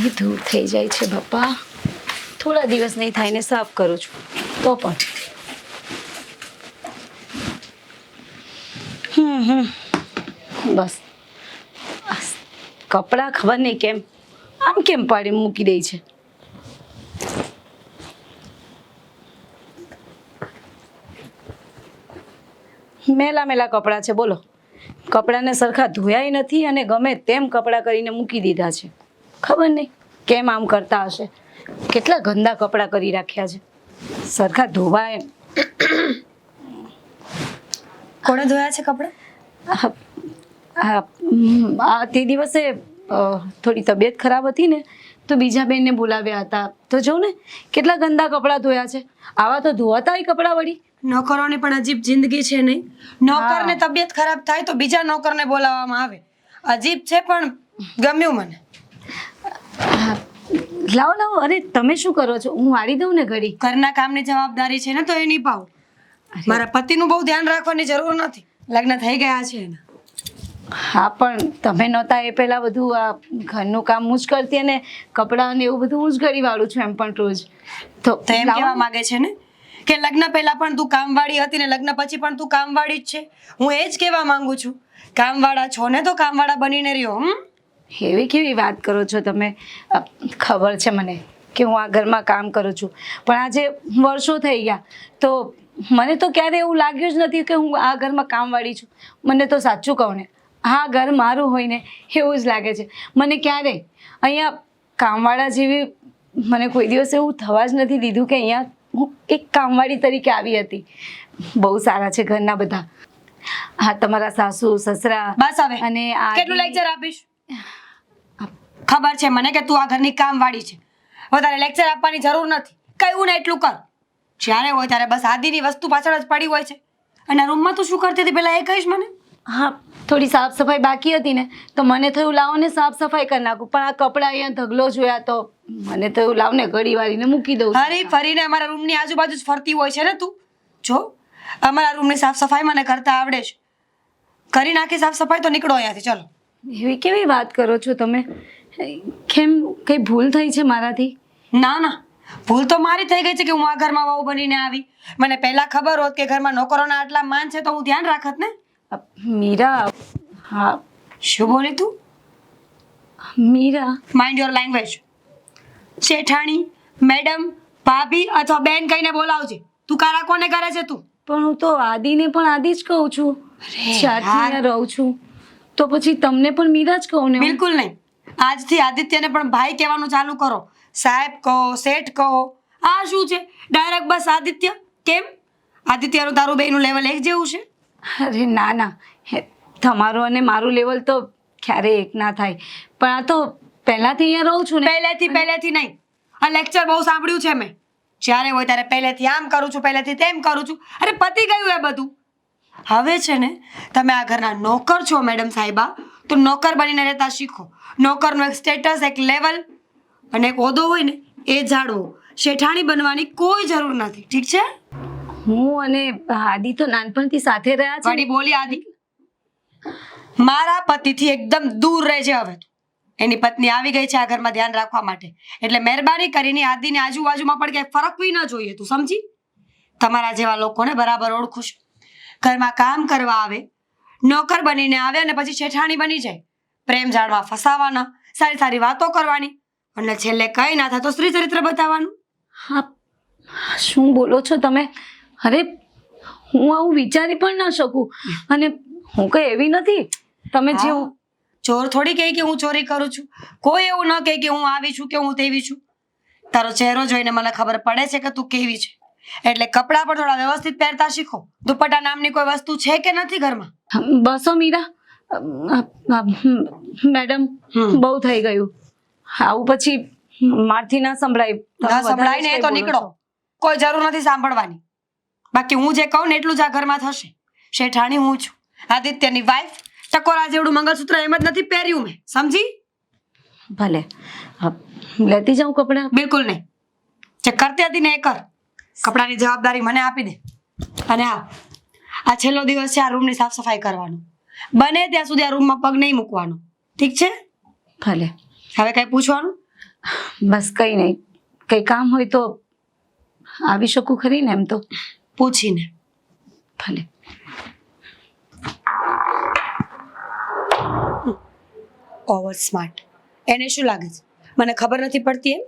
એ ધૂળ થઈ જાય છે બાપા. થોડા દિવસ નહીં થાય ને સાફ કરું છું તો પણ બસ કપડાં ખબર નહીં કેમ આમ કેમ પાડી મૂકી દે છે. મેલા મેલા કપડાં છે બોલો. કપડાને સરખા ધોયાય નથી અને ગમે તેમ કપડાં કરીને મૂકી દીધા છે. ખબર નહીં કેમ આમ કરતા હશે. કેટલા ગંદા કપડાં કરી રાખ્યા છે. સરખા ધોવાય. કોણે ધોયા છે કપડાં? તે દિવસે થોડી તબિયત ખરાબ હતી ને તો બીજા બેનને બોલાવ્યા હતા તો જો ને કેટલા ગંદા કપડાં ધોયા છે. આવા તો ધોવાતા હોય કપડાં વળી. નોકરોની પણ અજીબ જિંદગી છે નહીં. નોકરને તબિયત ખરાબ થાય તો બીજા નોકરને બોલાવવામાં આવે. અજીબ છે પણ ગમ્યું મને. લાવો લાવો. અરે તમે શું કરો છો? હું વાળી દઉં ને ઘડી. ઘરના કામની જવાબદારી છે ને તો એ નિભાવું. મારા પતિનું બહુ ધ્યાન રાખવાની જરૂર નથી. લગ્ન થઈ ગયા છે એના. હા પણ તમે નહોતા એ પહેલા બધું આ ઘરનું કામ હું જ કરતી અને કપડાં ને એવું બધું હું જ કરી વાળું છું એમ પણ રોજ. તો એમ કહેવા માંગે છે ને કે લગ્ન પહેલા પણ તું કામવાળી હતી ને લગ્ન પછી પણ તું કામવાળી જ છે. હું એ જ કહેવા માંગુ છું કામવાળા છો ને તો કામવાળા બનીને રહ્યો. એવી કેવી વાત કરો છો તમે? ખબર છે મને કે હું આ ઘરમાં કામ કરું છું પણ આજે વર્ષો થઈ ગયા તો મને તો ક્યારે એવું લાગ્યું જ નથી કે હું આ ઘરમાં કામવાળી છું. મને તો સાચું કહું ને હા ઘર મારું હોય ને એવું જ લાગે છે. મને ક્યારે અહીંયા કામવાળા જેવી મને કોઈ દિવસ એવું થવા જ નથી દીધું કે અહીંયા હું એક કામવાળી તરીકે આવી હતી. બહુ સારા છે ઘરના બધા. હા તમારા સાસુ સસરા બસ હવે અને કેટલું લેક્ચર આપીશ? ખબર છે મને કે તું આ ઘરની કામવાળી છે. વધારે લેક્ચર આપવાની જરૂર નથી. કહ્યું ને એટલું કર. જ્યારે હોય ત્યારે બસ આદિની વસ્તુ પાછળ જ પડી હોય છે. અને રૂમમાં તું શું કરતી હતી પેલા એ કહીશ મને? હા થોડી સાફ સફાઈ બાકી હતી ને તો મને થયું લાવો ને સાફ સફાઈ કરી નાખું પણ આ કપડાં અહીંયા ઢગલો જોયા તો મને થયું લાવ ને ઘડી વાળીને મૂકી દઉં. હરી ફરીને અમારા રૂમની આજુબાજુ જ ફરતી હોય છે ને તું. જો અમારા રૂમની સાફ સફાઈ મને કરતા આવડે છે. કરી નાખી સાફ સફાઈ તો નીકળો અહીંયાથી ચલો. એવી કેવી વાત કરો છો તમે? કેમ કઈ ભૂલ થઈ છે મારાથી? ના ના ભૂલ તો મારી થઈ ગઈ છે કે હું આ ઘરમાં વહુ બનીને આવી. મને પહેલા ખબર હોત કે ઘરમાં નોકરોના આટલા માન છે તો હું ધ્યાન રાખત ને. મીરા. હા શું બોલી તું? મીરા. Mind your language. શેઠાણી મેડમ ભાભી અથવા બેન કહીને બોલાવજે. તું કારા કોને કરે છે તું? પણ હું તો આદિને પણ આદિ જ કહું છું. જ્યારથી અહીંયા રહું છું તો પછી તમને પણ મીરા જ કહું ને? બિલકુલ નહીં. આજથી આદિત્યને પણ ભાઈ કહેવાનું ચાલુ કરો. સાહેબ કહો શેઠ કહો. આ શું છે ડાયરેક્ટ બસ આદિત્ય? કેમ આદિત્યનું તારું બેયનું લેવલ એક જેવું છે? અરે ના ના તમારું અને મારું લેવલ તો ક્યારેય એક ના થાય. પણ આ તો પહેલાથી અહીંયા રહું છું ને. પહેલેથી નહીં. આ લેક્ચર બહુ સાંભળ્યું છે મેં. જ્યારે હોય ત્યારે પહેલેથી આમ કરું છું પહેલેથી તેમ કરું છું. અરે પતી ગયું એ બધું. હવે છે ને તમે આ ઘરના નોકર છો મેડમ સાહેબા તો નોકર બનીને રહેતા શીખો. નોકરનું એક સ્ટેટસ એક લેવલ અને એક હોદ્દો હોય ને એ જાળવો. શેઠાણી બનવાની કોઈ જરૂર નથી. ઠીક છે? હું અને આદિ તો નાનપણથી સાથે રહ્યા છે. વળી બોલી આદિ. મારા પતિથી એકદમ દૂર રહેજે હવે. એની પત્ની આવી ગઈ છે આ ઘરમાં ધ્યાન રાખવા માટે એટલે મહેરબાની કરીને આદિની આજુબાજુમાં પણ ક્યાંય ફરકવી ન જોઈએ. તું સમજી? તમારા જેવા લોકોને બરાબર ઓળખું છું. ઘરમાં કામ કરવા આવે નોકર બનીને આવે અને પછી શેઠાણી બની જાય. પ્રેમ જાળવા ફસાવાના સારી સારી વાતો કરવાની અને છેલ્લે કઈ ના થાય તો સ્ત્રી ચરિત્ર બતાવવાનું. હા શું બોલો છો તમે? અરે હું આવું વિચારી પણ ના શકું અને હું કઈ એવી નથી. તમે જેવું ચોર થોડી કહે કે હું ચોરી કરું છું. કોઈ એવું ન કહે કે હું આવી છું કે હું તેવી છું. તારો ચહેરો જોઈને મને ખબર પડે છે કે તું કેવી છે. એટલે કપડાં પણ થોડા વ્યવસ્થિત પહેરતા શીખો. દુપટ્ટા નામની કોઈ વસ્તુ છે કે નથી ઘરમાં? બસો મીરા. મેડમ બહુ થઈ ગયું. આવું પછી મારથી ના સંભળાય. ના સંભળાય ને તો નીકળો. કોઈ જરૂર નથી સાંભળવાની. બાકી હું જે કહું ને એટલું જ આ ઘરમાં થશે. શેઠાણી હું છું આદિત્યની વાઈફ. ટકોરા જેવડું મંગળસૂત્ર એમ જ નથી પહેર્યું મેં. સમજી? ભલે લેતી જાઉં કપડાં? બિલકુલ નહીં. જે કરતી હતી ને એ કર. કપડાની જવાબદારી મને આપી દે. અને હા આ છેલ્લો દિવસ છે આ રૂમની સાફ સફાઈ કરવાનો. બને ત્યાં સુધી આ રૂમમાં પગ નહીં મૂકવાનો. ઠીક છે? ભલે. હવે કઈ પૂછવાનું? બસ કંઈ નહીં, કંઈ કામ હોય તો આવી શકું ખરી ને? એમ તો પૂછીને. ભલે. Over smart. એને શું લાગે છે મને ખબર નથી પડતી એમ?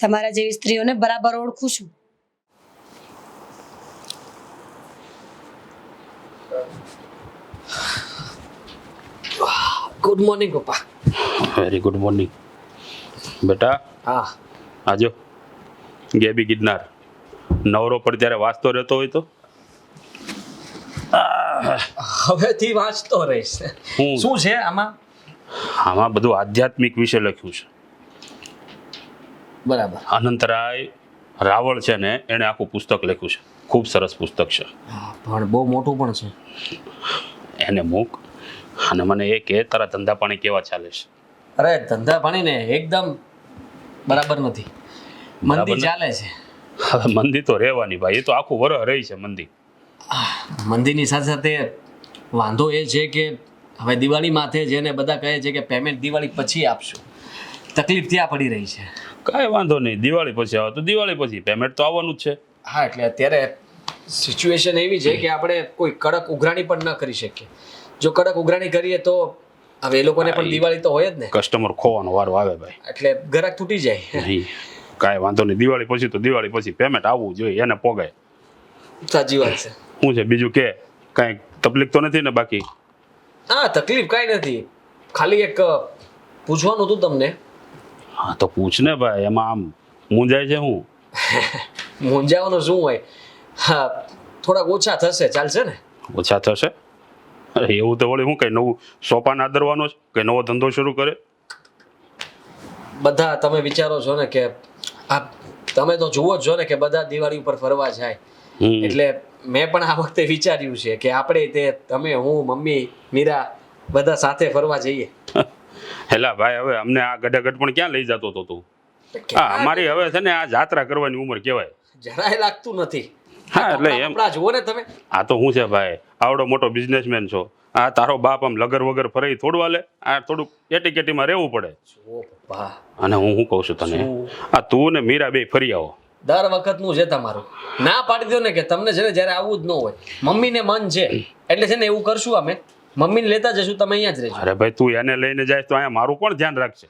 તમારા જેવી સ્ત્રીઓને બરાબર ઓળખું છું. ગુડ મોર્નિંગ પપ્પા. વેરી ગુડ મોર્નિંગ બેટા. હા, આજો ગેબી ગિરનાર નવરો પર ત્યારે વાંચતો રહેતો હોય તો હવેથી વાંચતો રહીશ. હું શું છે આમાં? આમાં બધું આધ્યાત્મિક વિશે લખ્યું છે. બરાબર. અનંતરાય રાવળ છે ને એણે આખું પુસ્તક લખ્યું છે. ખૂબ સરસ પુસ્તક છે. પણ બહુ મોટું પણ છે. એને મૂક અને મને એ કે તારા ધંધા પાણી કેવા ચાલે છે? અરે ધંધા પાણી ને એકદમ બરાબર નથી. બરાબર મંદી નથી? ચાલે છે. હવે મંદી તો રહેવાની ભાઈ, એ તો આખું વરહ રહી છે મંદી. મંદીની સાથે સાથે વાંધો એ છે કે હવે દિવાળી માથે જેને બધા કહે છે કે પેમેન્ટ દિવાળી પછી આપશું, તકલીફ ત્યાં પડી રહી છે. કાંઈ વાંધો નહીં, દિવાળી પછી આવે તો દિવાળી પછી પેમેન્ટ તો આવવાનું જ છે. હા, એટલે અત્યારે સિચ્યુએશન એવી છે કે આપણે કોઈ કડક ઉઘરાણી પણ ન કરી શકીએ. જો કડક ઉઘરાણી કરીએ તો હવે એ લોકોને પણ દિવાળી તો હોય જ ને, કસ્ટમર ખોવાનો વારો આવે ભાઈ. એટલે ગ્રાહક તૂટી જાય. નહીં, કાંઈ વાંધો નહીં, દિવાળી પછી તો દિવાળી પછી પેમેન્ટ આવવું જોઈએ, એને પોગાય. સાચી વાત છે. શું છે બીજું કે? કાંઈ તકલીફ તો નથી ને બાકી? હા, તકલીફ કાંઈ નથી, ખાલી એક પૂછવાનું હતું તમને. હા તો પૂછ ને ભાઈ, એમાં આમ મૂંઝાય છે હું? મૂંઝાવાનું શું હોય? હા, થોડાક ઓછા થશે, ચાલશે ને? ઓછા થશે? અરે એવું તો વળી હું કઈ નવું સોપાન આદરવાનો છે, કઈ નવો ધંધો શરૂ કરે? બધા તમે વિચારો છો ને કે આ તમે તો જુઓ જ છો ને કે બધા દિવાળી ઉપર ફરવા જાય, હમ. એટલે મેં પણ આ વખતે વિચાર્યું છે કે આપણે તે તમે હું મમ્મી મીરા બધા સાથે ફરવા જઈએ. હેલા ભાઈ, હવે અમને આ ગઢાગઢ પણ ક્યાં લઈ જતો હતો તું? હા, અમારી હવે છે ને આ જાત્રા કરવાની ઉંમર કહેવાય. જરાય લાગતું નથી. હા એટલે એમ, કપડાં જુઓ ને તમે. આ તો શું છે ભાઈ, આવડો મોટો બિઝનેસમેન છો, આ તારો બાપ આમ લગર વગર ફરી થોડું હાલે? આ થોડુંક એટીકેટીમાં રહેવું પડે. જુઓ પપ્પા, અને હું શું કહું છું તને, આ તું ને મીરા બે ફરી આવો. દર વખતનું છે તમારું. ના પાડી દો ને કે તમને છે ને જ્યારે આવવું જ ન હોય. મમ્મીને મન છે એટલે છે ને એવું કરશું, અમે મમ્મીને લેતા જશું, તમે અહીંયા જ રહેજો. અરે ભાઈ, તું એને લઈને જાય તો અહીંયા મારું કોણ ધ્યાન રાખશે?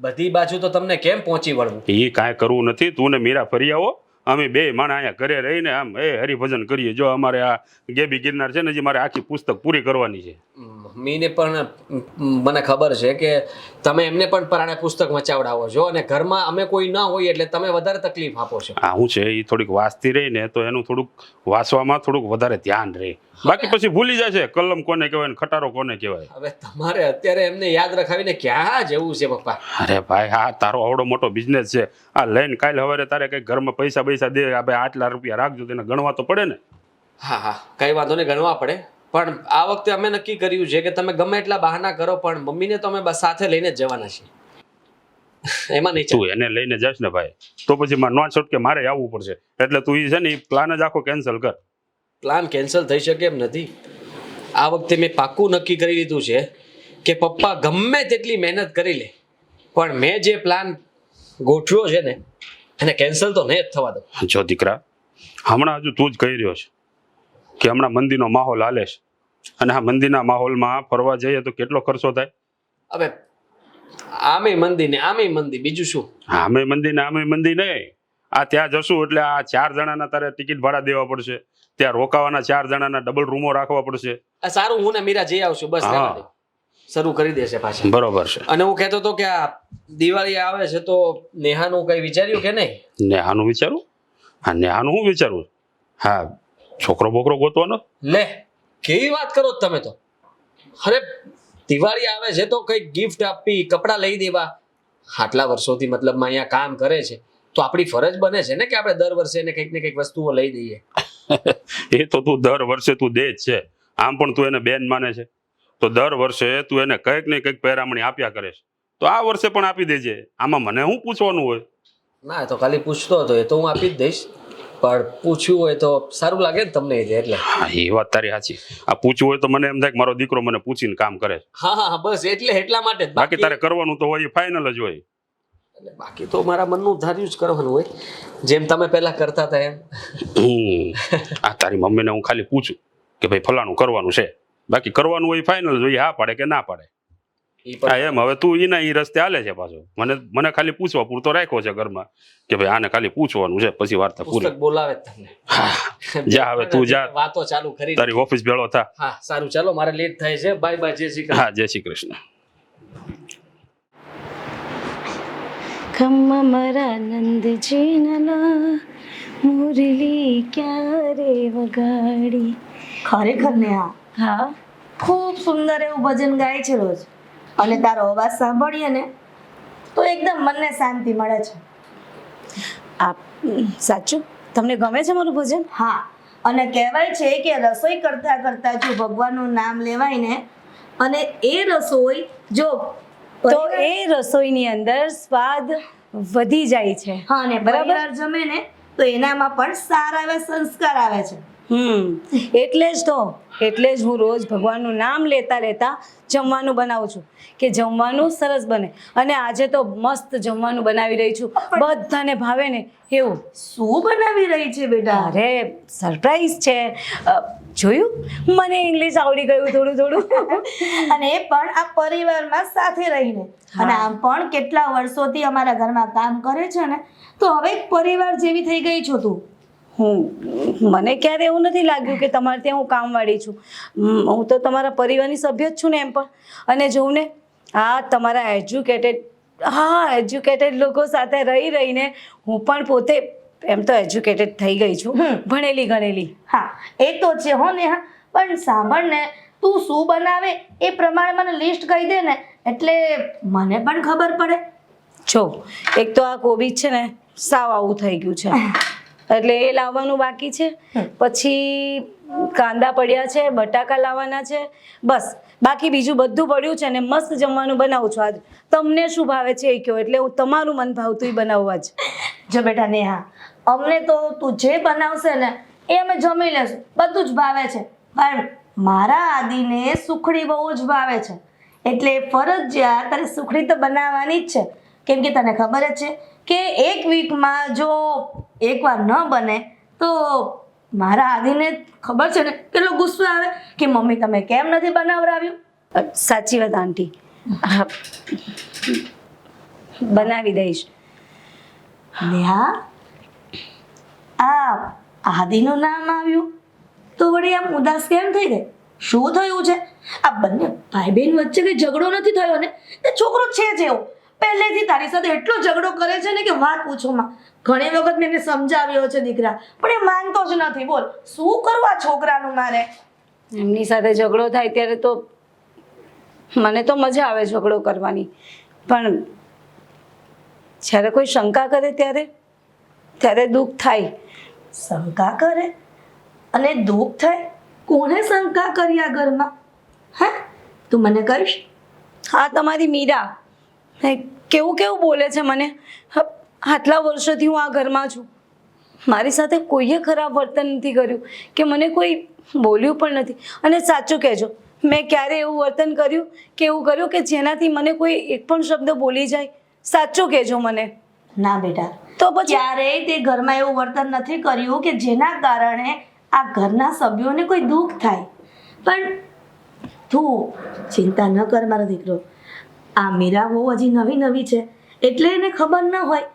બધી બાજુ તો તમને કેમ પહોંચી વળવું? એ કાંઈ કરવું નથી, તું ને મીરા ફરી આવો, અમે બે માણા અહીંયા ઘરે રહીને આમ હરિભજન કરીએ. જો અમારે આ ગેબી ગિરનાર છે ને, હજી મારે આખી પુસ્તક પૂરી કરવાની છે. મમ્મીને પણ મને ખબર છે કે તમે એમને પણ પરાણે પુસ્તક વચાવડાવો છો, અને ઘરમાં અમે કોઈ ના હોઈએ એટલે તમે વધારે તકલીફ આપો છો. આ શું છે, એ થોડીક વાંચતી રહી ને તો એનું થોડુંક વાંચવામાં થોડુંક વધારે ધ્યાન રહે, બાકી પછી ભૂલી જશે કલમ કોને કહેવાય ને ખટારો કોને કહેવાય. હવે તમારે અત્યારે એમને યાદ રખાવીને ક્યાં જવું છે પપ્પા? અરે ભાઈ, હા તારો આવડો મોટો બિઝનેસ છે, આ લઈને કાલે સવારે તારે કંઈક ઘરમાં પૈસા દે, આ ભાઈ આટલા રૂપિયા રાખજો, તેને ગણવા તો પડે ને. હા હા, કઈ વાંધો નહીં, ગણવા પડે. પણ આ વખતે અમે નક્કી કર્યું છે કે તમે ગમે એટલા બહાના કરો પણ મમ્મીને તો અમે બસ સાથે લઈને જ જવાના છીએ. એમાં નહીં તું એને લઈને જશ ને ભાઈ તો પછી મારે નો છોટ કે મારે આવવું પડશે, એટલે તું એ છે ને એ પ્લાન જ આખો કેન્સલ કર. પ્લાન કેન્સલ થઈ શકે એમ નથી. આ વખતે મેં પાક્કું નક્કી કરી લીધું છે કે પપ્પા ગમે તેટલી મહેનત કરી લે પણ મેં જે પ્લાન ગોઠવ્યો છે ને એને કેન્સલ તો નહીં જ થવા દો. જો દીકરા, હમણાં હજુ તું જ કહી રહ્યો છે કે હમણાં મંદીનો માહોલ હાલે છે, અને આ મંદીના માહોલમાં ફરવા જઈએ તો કેટલો ખર્ચો થાય? હવે આમે મંદી ને આમે મંદી, બીજું શું? આમે મંદી ને આમે મંદી નહીં. આ ત્યાં જશું એટલે આ 4 જણાના તારે ટિકિટ ભાડા દેવા પડશે, ત્યાં રોકાવાના 4 જણાના ડબલ રૂમો રાખવા પડશે. આ સારું, હું ને મીરા જઈ આવશું, બસ રહેવા દે. શરૂ કરી દેશે પાછા. બરોબર છે. અને હું કહેતો હતો કે આ દિવાળી આવે છે તો નેહાનું કઈ વિચાર્યું કે નહીં? નેહાનું વિચારું? હા, નેહાનું હું વિચારું? હા, છોકરો બોકરો ગોતવાનો. લે, કેવી વાત કરો છો તમે તો. અરે દિવાળી આવે છે તો કઈ ગિફ્ટ આપવી, કપડાં લઈ દેવા. આટલા વર્ષોથી મતલબમાં અહીંયા કામ કરે છે તો આપણી ફરજ બને છે ને કે આપણે દર વર્ષે એને કંઈક ને કંઈક વસ્તુઓ લઈ દઈએ. એ તો તું દર વર્ષે તું દે જ છે, આમ પણ તું એને બેન માને છે તો દર વર્ષે તું એને કંઈક ને કંઈક પહેરામણી આપ્યા કરે છે, તો આ વર્ષે પણ આપી દેજે. આમાં મને શું પૂછવાનું હોય? ના, એ તો ખાલી પૂછતો હતો, એ તો હું આપી જ દઈશ, પણ પૂછ્યું હોય તો સારું લાગે ને તમને એટલે. હા, એ વાત તારી સાચી. આ પૂછવું હોય તો મને એમ થાય કે મારો દીકરો મને પૂછીને કામ કરે. હા હા, બસ એટલા માટે જ. બાકી તારે કરવાનું તો હોય એ ફાઇનલ જ હોય. એટલે બાકી તો મારા મનનું ધાર્યું જ કરવાનું હોય, જેમ તમે પહેલા કરતા હતા એમ. આ તારી મમ્મીને હું ખાલી પૂછું કે ભાઈ ફલાણું કરવાનું છે, બાકી કરવાનું હોય ફાઇનલ જોઈએ, હા પાડે કે ના પાડે. ઈ હા પણ એમ હવે તું એના એ રસ્તે હાલે છે પાછો. મને ખાલી પૂછવા પૂરતો રાખ્યો છે ઘરમાં કે ભાઈ આને ખાલી પૂછવાનું છે, પછી વાર્તા પૂરી. પુસ્તક બોલાવે જ તમને. જા હવે તું જા, વાતો ચાલુ કરી. તારી ઓફિસ ભેળો થા. હા સારું, ચાલો મારે લેટ થાય છે. બાય બાય, જય શ્રી કૃષ્ણ. હા, જય શ્રી કૃષ્ણ. ખમ્મા મારા નંદજી નલા મુરલી ક્યારે વગાડી. ખરેખર ને હા ખૂબ સુંદર એવું ભજન ગાય છે રોજ, અને તારો અવાજ સાંભળીએ ને તો એકદમ મનને શાંતિ મળે છે. સાચું તમને ગમે છે મારું ભજન? હા, અને કહેવાય છે કે રસોઈ કરતા કરતા જો ભગવાનનું નામ લેવાય ને, અને એ રસોઈ જો તો એ રસોઈની અંદર સ્વાદ વધી જાય છે. હા, અને બરાબર. પરિવાર જમે ને તો એનામાં પણ સારા એવા સંસ્કાર આવે છે. એટલે જ હું રોજ ભગવાનનું નામ લેતા લેતા જમવાનું બનાવું છું કે જમવાનું સરસ બને. અને આજે તો મસ્ત જમવાનું બનાવી રહી છું, બધાને ભાવે ને એવું. શું બનાવી રહી છે બેટા? અરે સરપ્રાઈઝ છે. જોયું, મને ઇંગ્લિશ આવડી ગયું થોડું થોડું. અને એ પણ આ પરિવારમાં સાથે રહીને. અને આમ પણ કેટલા વર્ષોથી અમારા ઘરમાં કામ કરે છે ને, તો હવે એક પરિવાર જેવી થઈ ગઈ છો તું. મને ક્યારે એવું નથી લાગ્યું કે તમારે ત્યાં હું કામવાળી છું. હું તો તમારા પરિવારની સભ્ય જ છું ને એમ પણ. અને જોઉં ને આ તમારા એજ્યુકેટેડ લોકો સાથે રહી રહીને હું પણ પોતે એમ તો એજ્યુકેટેડ થઈ ગઈ છું, ભણેલી ગણેલી. હા, એ તો છે હો ને. હા, પણ સાંભળ ને, તું શું બનાવે એ પ્રમાણે મને લિસ્ટ કહી દે ને, એટલે મને પણ ખબર પડે. જો એક તો આ કોબીજ છે ને સાવ આવું થઈ ગયું છે, એટલે એ લાવવાનું બાકી છે. પછી કાંદા પડ્યા છે, બટાકા લાવવાના છે, બસ. બાકી બીજું બધું પડ્યું છે ને મસ્ત જમવાનું બનાવું છું. આજ તમને શું ભાવે છે એ કહો, એટલે હું તમારું મન ભાવતું બનાવવા જ. જો બેટા નેહા, અમને તો તું જે બનાવશે ને એ અમે જમી લેશું, બધું જ ભાવે છે. પણ મારા આદિને સુખડી બહુ જ ભાવે છે, એટલે ફરજિયાત તારે સુખડી તો બનાવવાની જ છે. કેમ કે તને ખબર જ છે કે એક વીકમાં જો એકવાર ન બને તો મારા આદિને ખબર છે ને કેટલો ગુસ્સો આવે કે મમ્મી તમે કેમ નથી બનાવરાવ્યું. સાચી વાત આંટી, બનાવી દઈશ. નેહા, આ આદિનું નામ આવ્યું તો વળી આમ ઉદાસ કેમ થઈ ગઈ? શું થયું છે? આ બંને ભાઈ બહેન વચ્ચે કઈ ઝઘડો નથી થયો ને? એ છોકરો છે જ એવો, પહેલેથી તારી સાથે એટલો ઝઘડો કરે છે ને કે વાત પૂછોમાં. ઘણી વખત મેં એને સમજાવ્યો છે દીકરા, પણ એ માનતો જ નથી. બોલ શું કરવું આ છોકરાનું મારે? એમની સાથે ઝઘડો થાય ત્યારે તો મને તો મજા આવે ઝઘડો કરવાની, પણ જ્યારે કોઈ શંકા કરે ત્યારે દુઃખ થાય. શંકા કરે અને દુઃખ થાય? કોને શંકા કરી આ ઘરમાં? હે, તું મને કહીશ? હા, તમારી મીરા કેવું કેવું બોલે છે મને. આટલા વર્ષોથી હું આ ઘરમાં છું, મારી સાથે કોઈએ ખરાબ વર્તન નથી કર્યું કે મને કોઈ બોલ્યું પણ નથી. અને સાચું કહેજો, મેં ક્યારે એવું વર્તન કર્યું કે એવું કર્યું કે જેનાથી મને કોઈ એક પણ શબ્દ બોલી જાય? સાચું કહેજો મને. ના બેટા, તો પછી ક્યારેય તે ઘરમાં એવું વર્તન નથી કર્યું કે જેના કારણે આ ઘરના સભ્યોને કોઈ દુઃખ થાય. પણ તું ચિંતા ન કર મારો દીકરો. આ મીરા બહુ હજી નવી નવી છે એટલે એને ખબર ન હોય,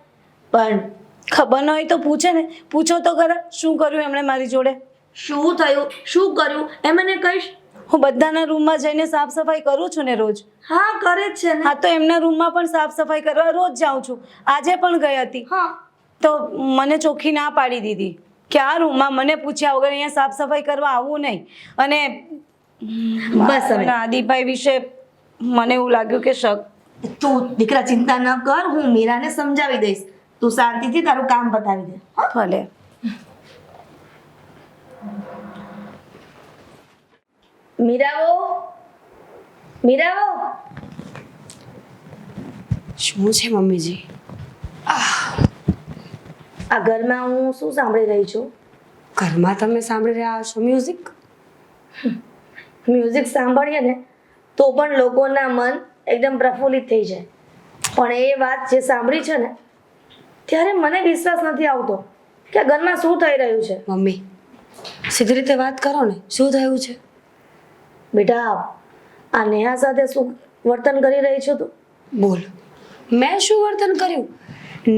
પણ ખબર ન હોય તો પૂછે ને, પૂછો તો ખરા શું કર્યું એમણે મારી જોડે. શું થયું, શું કર્યું એ મને કહીશ. હું બધાના રૂમમાં જઈને સાફ સફાઈ કરું છું ને રોજ. હા, કરે જ છે ને. હા, તો એમના રૂમમાં પણ સાફ સફાઈ કરવા રોજ જાઉં છું. આજે પણ ગઈ હતી. હા, તો મને ચોખ્ખી ના પાડી દીધી કે આ રૂમમાં મને પૂછ્યા વગર અહીંયા સાફ સફાઈ કરવા આવવું નહીં. અને બસ હવે આદિભાઈ વિશે મને એવું લાગ્યું કે શક. તું દીકરા ચિંતા ન કર, હું મીરાને સમજાવી દઈશ. તું શાંતિથી તારું કામ બતાવી દે. ભલે. મીરાઓ, મીરાઓ. શું છે મમ્મીજી? આ ઘરમાં હું શું સાંભળી રહી છું? ઘરમાં તમે સાંભળી રહ્યા છો મ્યુઝિક? મ્યુઝિક સાંભળીએ ને તો પણ લોકોના મન એકદમ પ્રફુલ્લિત થઈ જાય, પણ એ વાત જે સાંભળી છે ને ત્યારે મને વિશ્વાસ નથી આવતો કે આ ઘરમાં શું થઈ રહ્યું છે. મમ્મી સીધી રીતે વાત કરો ને, શું થયું છે? બેટા આ નેહા સાથે શું વર્તન કરી રહી છો તું? બોલ, મેં શું વર્તન કર્યું?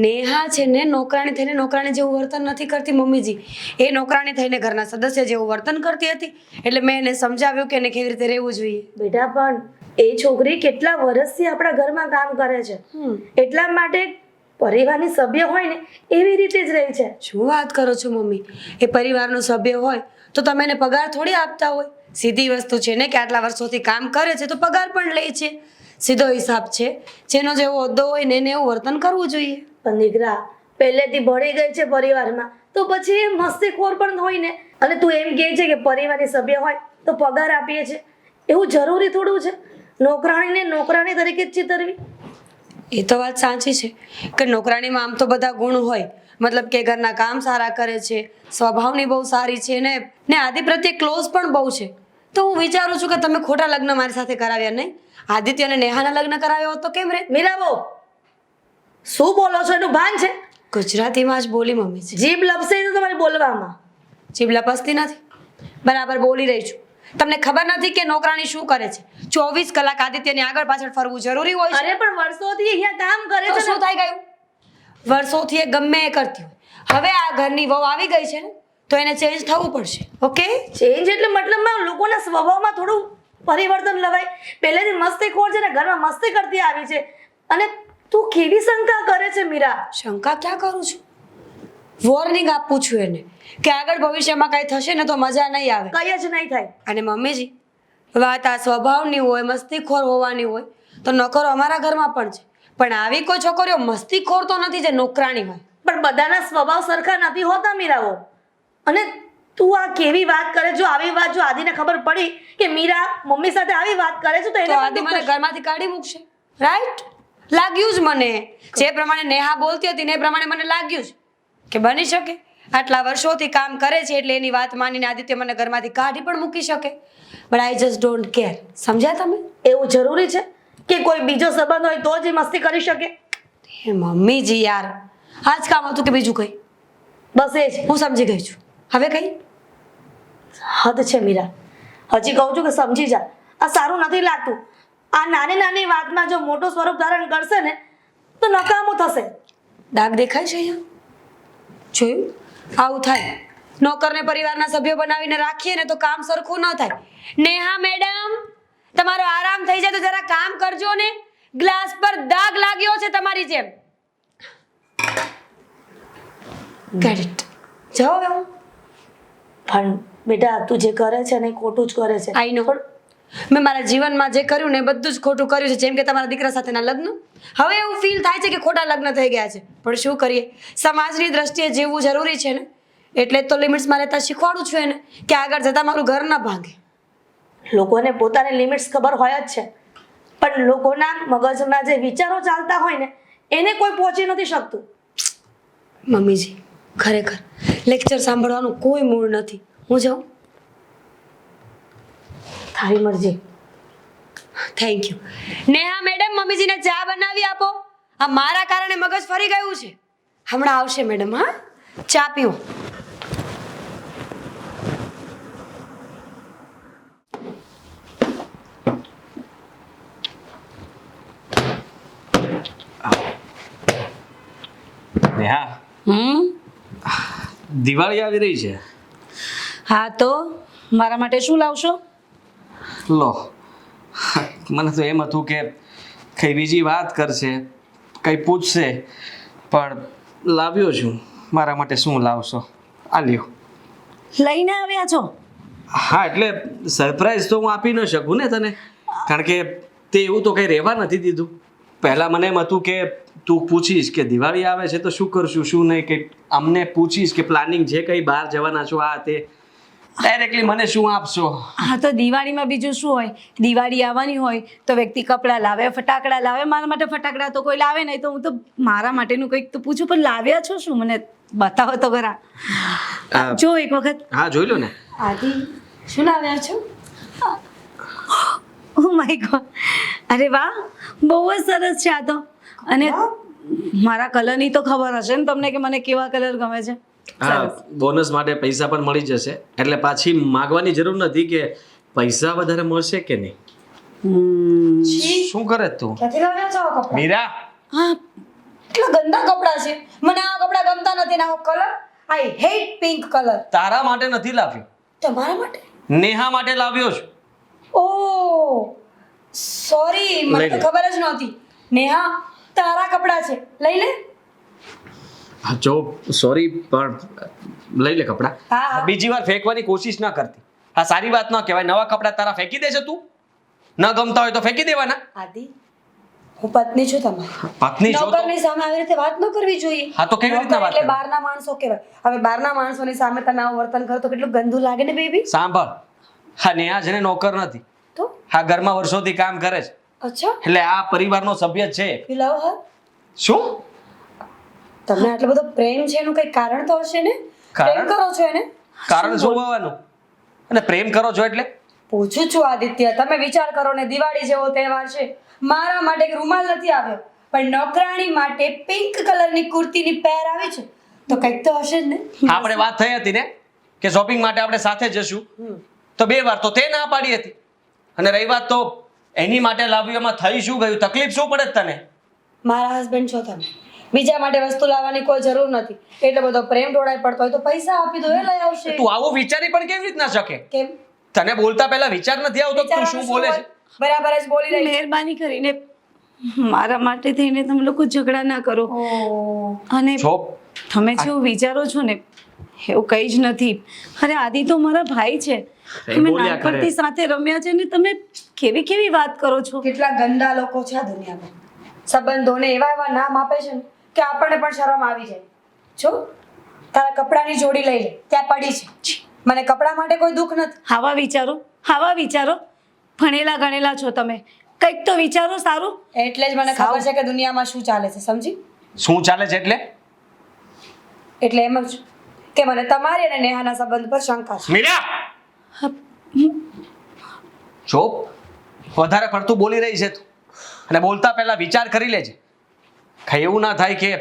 નેહા છે ને નોકરાણી થઈને નોકરાણી જેવું વર્તન નથી કરતી મમ્મીજી. એ નોકરાણી થઈને ઘરના સદસ્ય જેવું વર્તન કરતી હતી. એટલે મેં એને સમજાવ્યું કે એને કેવી રીતે રહેવું જોઈએ. બેટા પણ એ છોકરી કેટલા વર્ષથી આપણા ઘરમાં કામ કરે છે, એટલા માટે પરિવારની સભ્ય હોય ને એવી રીતે જ રહી છે. શું વાત કરો છો મમ્મી? એ પરિવારનો સભ્ય હોય તો તમે એને પગાર થોડી આપતા હોય. સીધી વસ્તુ છે ને કે આટલા વર્ષોથી કામ કરે છે તો પગાર પણ લે છે. સીધો હિસાબ છે. જેનો જેવો હોદ્દો હોય ને એને એવું વર્તન કરવું જોઈએ. પણ દીકરા પહેલેથી ભળી ગઈ છે પરિવારમાં તો પછી એ મસ્તીખોર પણ હોય ને. અને તું એમ કહે છે કે પરિવારની સભ્ય હોય તો પગાર આપીએ છે, એવું જરૂરી થોડું છે નોકરાણીને નોકરાણી તરીકે જ ચિતરવી? એ તો વાત સાચી છે કે નોકરાણીમાં આમ તો બધા ગુણ હોય, મતલબ કે ઘરના કામ સારા કરે છે, સ્વભાવની બહુ સારી છે ને આદિ પ્રત્યે ક્લોઝ પણ બહુ છે. તો હું વિચારું છું કે તમે ખોટા લગ્ન મારી સાથે કરાવ્યા નહીં. આદિત્ય અને નેહાના લગ્ન કરાવ્યા હોત તો કેમ રે? મીરાબો શું બોલો છો એનું ભાન છે? ગુજરાતીમાં જ બોલી મમ્મીજી. જીભ લપસે છે તમારી બોલવામાં. જીભ લપસતી નથી, બરાબર બોલી રહી છું. તમને ખબર નથી કે નોકરાણી શું કરે છે? 24 કલાક આદિત્યની આગળ પાછળ ફરવું જરૂરી હોય છે? અરે પણ વર્ષોથી અહીંયા કામ કરે તો છે શું થઈ ગયું? વર્ષોથી એ ગમે એ કરતી હોય. હવે આ ઘરની વહુ આવી ગઈ છે ને તો એને ચેન્જ થવું પડશે. ઓકે? ચેન્જ એટલે મતલબમાં લોકોના સ્વભાવમાં થોડું પરિવર્તન લવાય. પહેલેથી મસ્તીખોર છે ને ઘરમાં મસ્તી કરતી આવી છે અને તું કેવી શંકા કરે છે મીરા? શંકા ક્યાં કરું છું? વોર્નિંગ આપું છું એને કે આગળ ભવિષ્યમાં કઈ થશે ને તો મજા નહીં આવે. કઈ જ નહીં થાય. અને મમ્મીજી વાત આ સ્વભાવની હોય, મસ્તીખોર હોવાની હોય તો નોકરો અમારા ઘરમાં પણ છે. પણ આવી કોઈ છોકરીઓ મસ્તીખોર તો નથી જે નોકરાણી હોય. પણ બધાના સ્વભાવ સરખા નથી હોતા મીરાઓ. અને તું આ કેવી વાત કરે? જો આવી વાત જો આદિને ખબર પડી કે મીરા મમ્મી સાથે આવી વાત કરે છે તો એને તો પણ આદિ દુઃખ મને થશે. ઘરમાંથી કાઢી મૂકશે. રાઈટ? લાગ્યું જ મને. જે પ્રમાણે નેહા બોલતી હતી ને એ પ્રમાણે મને લાગ્યું જ કે બની શકે આટલા વર્ષોથી કામ કરે છે એટલે એની વાત માનીને આદિત્ય મને ઘરમાંથી કાઢી પણ મૂકી શકે. But I just don't care. સમજ્યા તમે? એવું જરૂરી છે કે કોઈ બીજો સંબંધ હોય તો જ એ મસ્તી કરી શકે? હે મમ્મીજી યાર, આ જ કામ હતું કે બીજું કઈ? બસ એ જ. હું સમજી ગઈ છું. હવે કઈ હદ છે મીરા. હજી કહું છું કે સમજી જા. આ સારું નથી લાગતું. આ નાની નાની વાતમાં જો મોટું સ્વરૂપ ધારણ કરશે ને તો નકામું થશે. ડાઘ દેખાય છે અહીંયા? જોયું? આવું થાય. નોકરને પરિવારના સભ્યો બનાવીને રાખીએ ને તો કામ સરખું ન થાય. નેહા મેડમ, તમારો આરામ થઈ જાય તો જરા કામ કરજો ને. ગ્લાસ પર દાગ લાગ્યો છે તમારી જેમ. Get it. જાઓ હવે. પણ બેટા તું જે કરે છે ને એ ખોટું જ કરે છે. આઈ નો. મેં મારા જીવનમાં જે કર્યું ને એ બધું જ ખોટું કર્યું છે. જેમ કે તમારા દીકરા સાથેના લગ્ન. હવે એવું ફીલ થાય છે કે ખોટા લગ્ન થઈ ગયા છે. પણ શું કરીએ, સમાજની દ્રષ્ટિએ જીવવું જરૂરી છે ને. એટલે જ તો લિમિટ્સમાં રહેતા શીખવાડું છું એને કે આગળ જતા મારું ઘર ના ભાંગે. લોકોને પોતાની લિમિટ્સ ખબર હોય જ છે, પણ લોકોના મગજમાં જે વિચારો ચાલતા હોય ને એને કોઈ પહોંચી નથી શકતું. મમ્મીજી ખરેખર લેક્ચર સાંભળવાનું કોઈ મૂળ નથી. હું જાઉં? તારી મરજી. Thank you. નેહા મેડમ, મમ્મીજીને ચા બનાવી આપો. આ મારા કારણે મગજ ફરી ગયું છે. હમણાં આવશે મેડમ. હા, ચા પીવો. નેહા, દિવાળી આવી રહી છે. હા તો મારા માટે શું લાવશો? લો, મને તો એમ હતું કે કઈ બીજી વાત કરશે, કઈ પૂછશે, પણ લાવ્યો છું. મારા માટે શું લાવશો? આ લ્યો. લઈને આવ્યા છો? હા, એટલે સરપ્રાઈઝ તો હું આપી ન શકું ને તને, કારણ કે તે એવું તો કંઈ રહેવા નથી દીધું. પહેલાં મને એમ હતું કે તું પૂછીશ કે દિવાળી આવે છે તો શું કરશું શું નહીં, કે અમને પૂછીશ કે પ્લાનિંગ છે કંઈ બહાર જવાના છો આ તે. ડાયરેક્ટલી મને શું આપશો? હા તો દિવાળીમાં બીજું શું હોય? દિવાળી આવવાની હોય તો વ્યક્તિ કપડાં લાવે, ફટાકડા લાવે. મારા માટે ફટાકડા તો કોઈ લાવે નહીં, તો હું તો મારા માટેનું કંઈક તો પૂછું. પણ લાવ્યા છો શું? મને બતાવો તો ખરા. જો એક વખત. હા, જોઈ લો ને. આદિ, શું લાવ્યા છો? ઓ માય ગોડ, અરે વાહ, બહુ જ સરસ છે આ તો. અને મારા કલરની તો ખબર હશે ને તમને કે મને કેવા કલર ગમે છે. હા, બોનસ માટે પૈસા પણ મળી જશે એટલે પાછી માગવાની જરૂર નથી કે પૈસા વધારે મળશે કે નહીં. શું કરે તું ક્યાંથી લાવ્યા છો આ કપડાં? મીરા? હા, કેટલા ગંદા કપડાં છે. મને આ કપડાં ગમતા નથી ને આવો colour I hate pink colour. તારા માટે નથી લાવ્યો, તમારા માટે? નેહા માટે લાવ્યો છું. ઓ સોરી, મને લઈ તો લે. ખબર જ નહોતી. નેહા, તારા કપડાં છે, લઈ લે. હા, જો સોરી પણ લઈ લે કપડાં. હા, હા. બીજી વાર ફેંકવાની કોશિશ ના કરતી. આ સારી વાત ન કહેવાય. નવા કપડાં તારા ફેંકી દેશે તું? ન ગમતા હોય તો ફેંકી દેવાના. આદિ, હું પત્ની છું તમારી. પત્ની છો તો નોકરની સામે આવી રીતે વાત ન કરવી જોઈએ. હા, તો કેવી રીતના નોકર વાત એટલે કરવી? બહારના માણસો કહેવાય. હવે બહારના માણસોની સામે તમે આવું વર્તન કરો તો કેટલું ગંદુ લાગે ને બેબી. સાંભળ, હા નેહા છે ને નોકર નથી. તો આ ઘરમાં વર્ષોથી કામ કરે છે અચ્છા, એટલે આ પરિવારનો સભ્ય છે. યુ લવ હર. શું તમને આટલો બધો પ્રેમ છે એનું કઈ કારણ તો હશે ને? કારણ? પ્રેમ કરો છો એને? કારણ શું હોવાનું? અને પ્રેમ કરો છો એટલે પૂછું છું આદિત્ય, તમે વિચાર કરો ને, દિવાળી જેવો તહેવાર છે, મારા માટે એક રૂમાલ નથી આવ્યો પણ નોકરાણી માટે પિંક કલરની કુર્તીની પેર આવી છે, તો કંઈક તો હશે જ ને. આપણે વાત થઈ હતી ને કે શોપિંગ માટે આપણે સાથે જશું, તો 2 વાર તો તે ના પાડી હતી. અને રહી વાત તો એની માટે લાવ્યું, એમાં થઈ શું ગયું? તકલીફ શું પડે તને? મારા હસબન્ડ છો તમે, બીજા માટે વસ્તુ લાવવાની કોઈ જરૂર નથી. એટલો બધો પ્રેમ ઢોળાઈ પડતો હોય તો પૈસા આપી દો, એ લઈ આવશે. તું આવું વિચારી પણ કેવી રીતના શકે? કેમ? તને બોલતા પહેલા વિચાર નથી આવતો કે તું શું બોલે છે? બરાબર જ બોલી રહી. મહેરબાની કરીને મારા માટે થઈને તમે લોકો ઝઘડા ના કરો. ઓહ, અને જો તમે જેવું વિચારો છો ને એવું કંઈ જ નથી. અરે આદિ તો મારા ભાઈ છે, એ અમે બોલ્યા કરે. નાનપણથી સાથે રમ્યા છે ને તમે કેવી કેવી વાત કરો છો. કેટલા ગંદા લોકો છે આ દુનિયામાં. સંબંધોને એવા એવા નામ આપે છે ને કે આપણને પણ શરમ આવી જાય. જો તારા કપડાની જોડી લઈ લે, ત્યાં પડી છે. મને કપડા માટે કોઈ દુઃખ નથી. આવા વિચારો, આવા વિચારો. ભણેલા ગણેલા છો તમે, કંઈક તો વિચારો સારું. એટલે જ મને ખબર છે કે દુનિયામાં શું ચાલે છે, સમજી? શું ચાલે છે એટલે? એટલે એમ જ કે મને તમારી અને નેહાના સંબંધ પર શંકા છે. મીરા, જો વધારે પડતું બોલી રહી છે તું, અને બોલતા પહેલા વિચાર કરી લેજે. કઈ એવું ના થાય કે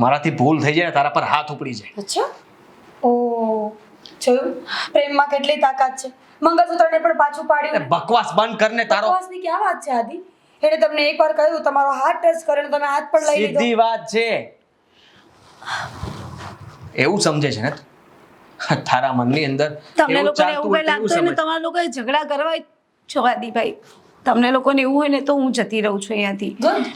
મારાથી ભૂલ થઈ જાય ને તારા પર હાથ ઉપડી જાય. અચ્છા, ઓ જોયું પ્રેમમાં કેટલી તાકાત છે. મંગળસૂત્રને પણ પાછું પાડ્યું. એ બકવાસ બંધ કરને તારો. બકવાસની ક્યાં વાત છે આદિ? એને તમને એકવાર કહ્યું, તમારો હાથ ટચ કર્યો ને તમે હાથ પણ લઈ લીધો. સીધી વાત છે. એવું સમજે છે ને તું? તારા મનની અંદર તમને એવું લોકોને ચાલતું એવું હોય કઈ તો એવું લાગતું હોય ને સમજ. તમારા લોકોએ ઝઘડા કરવા છો આદિભાઈ, તમને લોકોને એવું હોય ને તો હું જતી રહું છું અહીંયાથી. Good.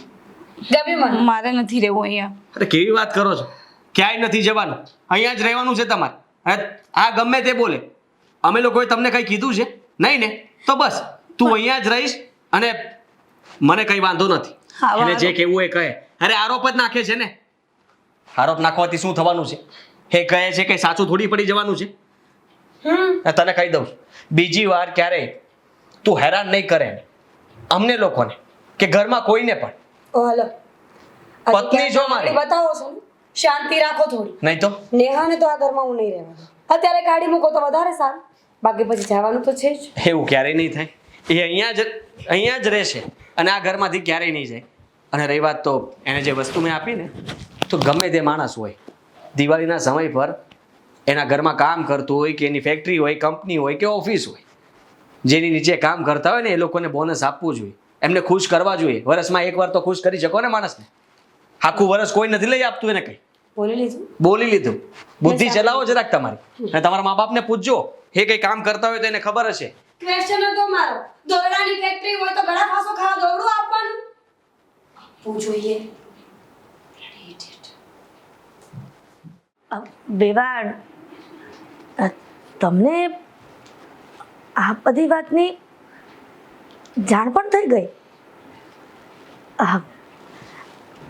ગમ્યું મને. મારે નથી રહેવું અહીંયા. અરે કેવી વાત કરો છો? ક્યાંય નથી જવાનું, અહીંયા જ રહેવાનું છે તમારે. અને આ ગમે તે બોલે, અમે લોકોએ તમને કઈ કીધું છે નહીં ને? તો બસ તું અહીંયા જ રહીશ અને મને કઈ વાંધો નથી. હા, એને જે વાંધો. કહેવું એ કહે. અરે આરોપ જ નાખે છે ને. આરોપ નાખવાથી શું થવાનું છે? એ કહે છે કે સાચું થોડી પડી જવાનું છે. આ તને કહી દઉં છું, બીજી વાર ક્યારેય તું હેરાન નહીં કરે એને. અમને લોકોને કે ઘરમાં કોઈને પણ. ઓ હલો. પત્ની છો મારી. બતાવો છો ને? શાંતિ રાખો થોડી. નહીં તો નેહાને તો આ ઘરમાં હું નહીં રહેવા દઉં. અત્યારે કાઢી મૂકો તો વધારે સારું, બાકી પછી જવાનું તો છે જ. એવું ક્યારેય નહીં થાય. એ અહીંયા જ રહેશે અને આ ઘરમાંથી ક્યારેય નહીં જાય. અને રહી વાત તો એને જે વસ્તુ મેં આપી ને, તો ગમે તે માણસ હોય દિવાળીના સમય પર એના ઘરમાં કામ કરતું હોય કે એની ફેક્ટરી હોય, કંપની હોય કે ઓફિસ હોય, જેની નીચે કામ કરતા હોય ને એ લોકોને બોનસ આપવું જોઈએ, એમને ખુશ કરવા જોઈએ. વર્ષમાં એકવાર તો ખુશ કરી શકો ને માણસને. આખું વર્ષ કોઈ નથી લઈ આપતું એને કંઈ. બોલી લીધું. બોલી લીધું. બુદ્ધિ ચલાવો જરાક તમારી. અને તમારા મા બાપને પૂછજો, એ કંઈ કામ કરતા હોય તો એને ખબર હશે. ક્વેશ્ચન હતો મારો, દોરડાની ફેક્ટરી હોય તો ગળા ફાંસો ખાવા દોરડું આપવાનું આપવું જોઈએ. વેવાણ, તમને આ બધી વાતની જાણ પણ થઈ ગઈ?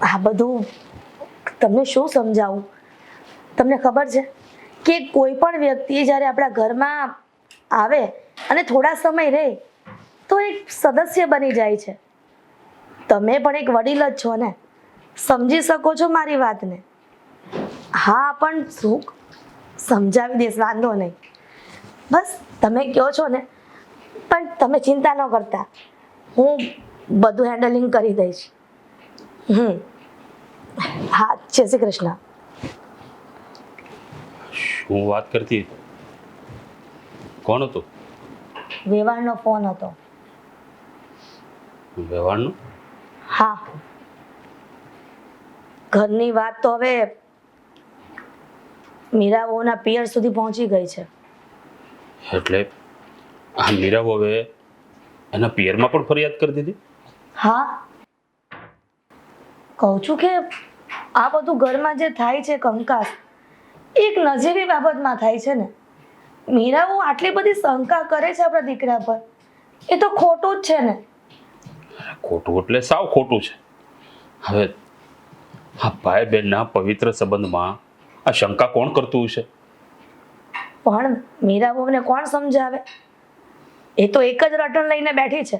આ બધું તમને શું સમજાવું? તમને ખબર છે કે કોઈ પણ વ્યક્તિ જ્યારે આપણા ઘરમાં આવે અને થોડા સમય રહે તો એક સદસ્ય બની જાય છે. તમે પણ એક વડીલ જ છો ને, સમજી શકો છો મારી વાતને. હા, પણ શું સમજાવી દઈશ, વાંધો નહીં. બસ તમે કહો છો ને, પણ તમે ચિંતા ન કરતા. હું બધું હેન્ડલિંગ કરી દઈશ. હા, જય શ્રી કૃષ્ણ. શું વાત કરતી? કોણ હતું? વેવાણનો ફોન હતો. વ્યવહારનું? હા, ઘરની વાત તો હવે મીરા વહુના પિયર સુધી પહોંચી ગઈ છે. એટલે આ મીરા હવે એના પિયરમાં પણ ફરિયાદ કરી દીધી? હા, કહું છું કે આ બધું ઘરમાં જે થાય છે કંકાસ, એક નજીવી બાબતમાં થાય છે ને. મીરા વહુ આટલી બધી શંકા કરે છે આપણા દીકરા પર, એ તો ખોટું જ છે ને. ખોટું એટલે સાવ ખોટું છે. હવે આ ભાઈ બહેનના પવિત્ર સંબંધમાં આ શંકા કોણ કરતું હશે? પણ મીરા વહુને કોણ સમજાવે? એ તો એક જ રટણ લઈને બેઠી છે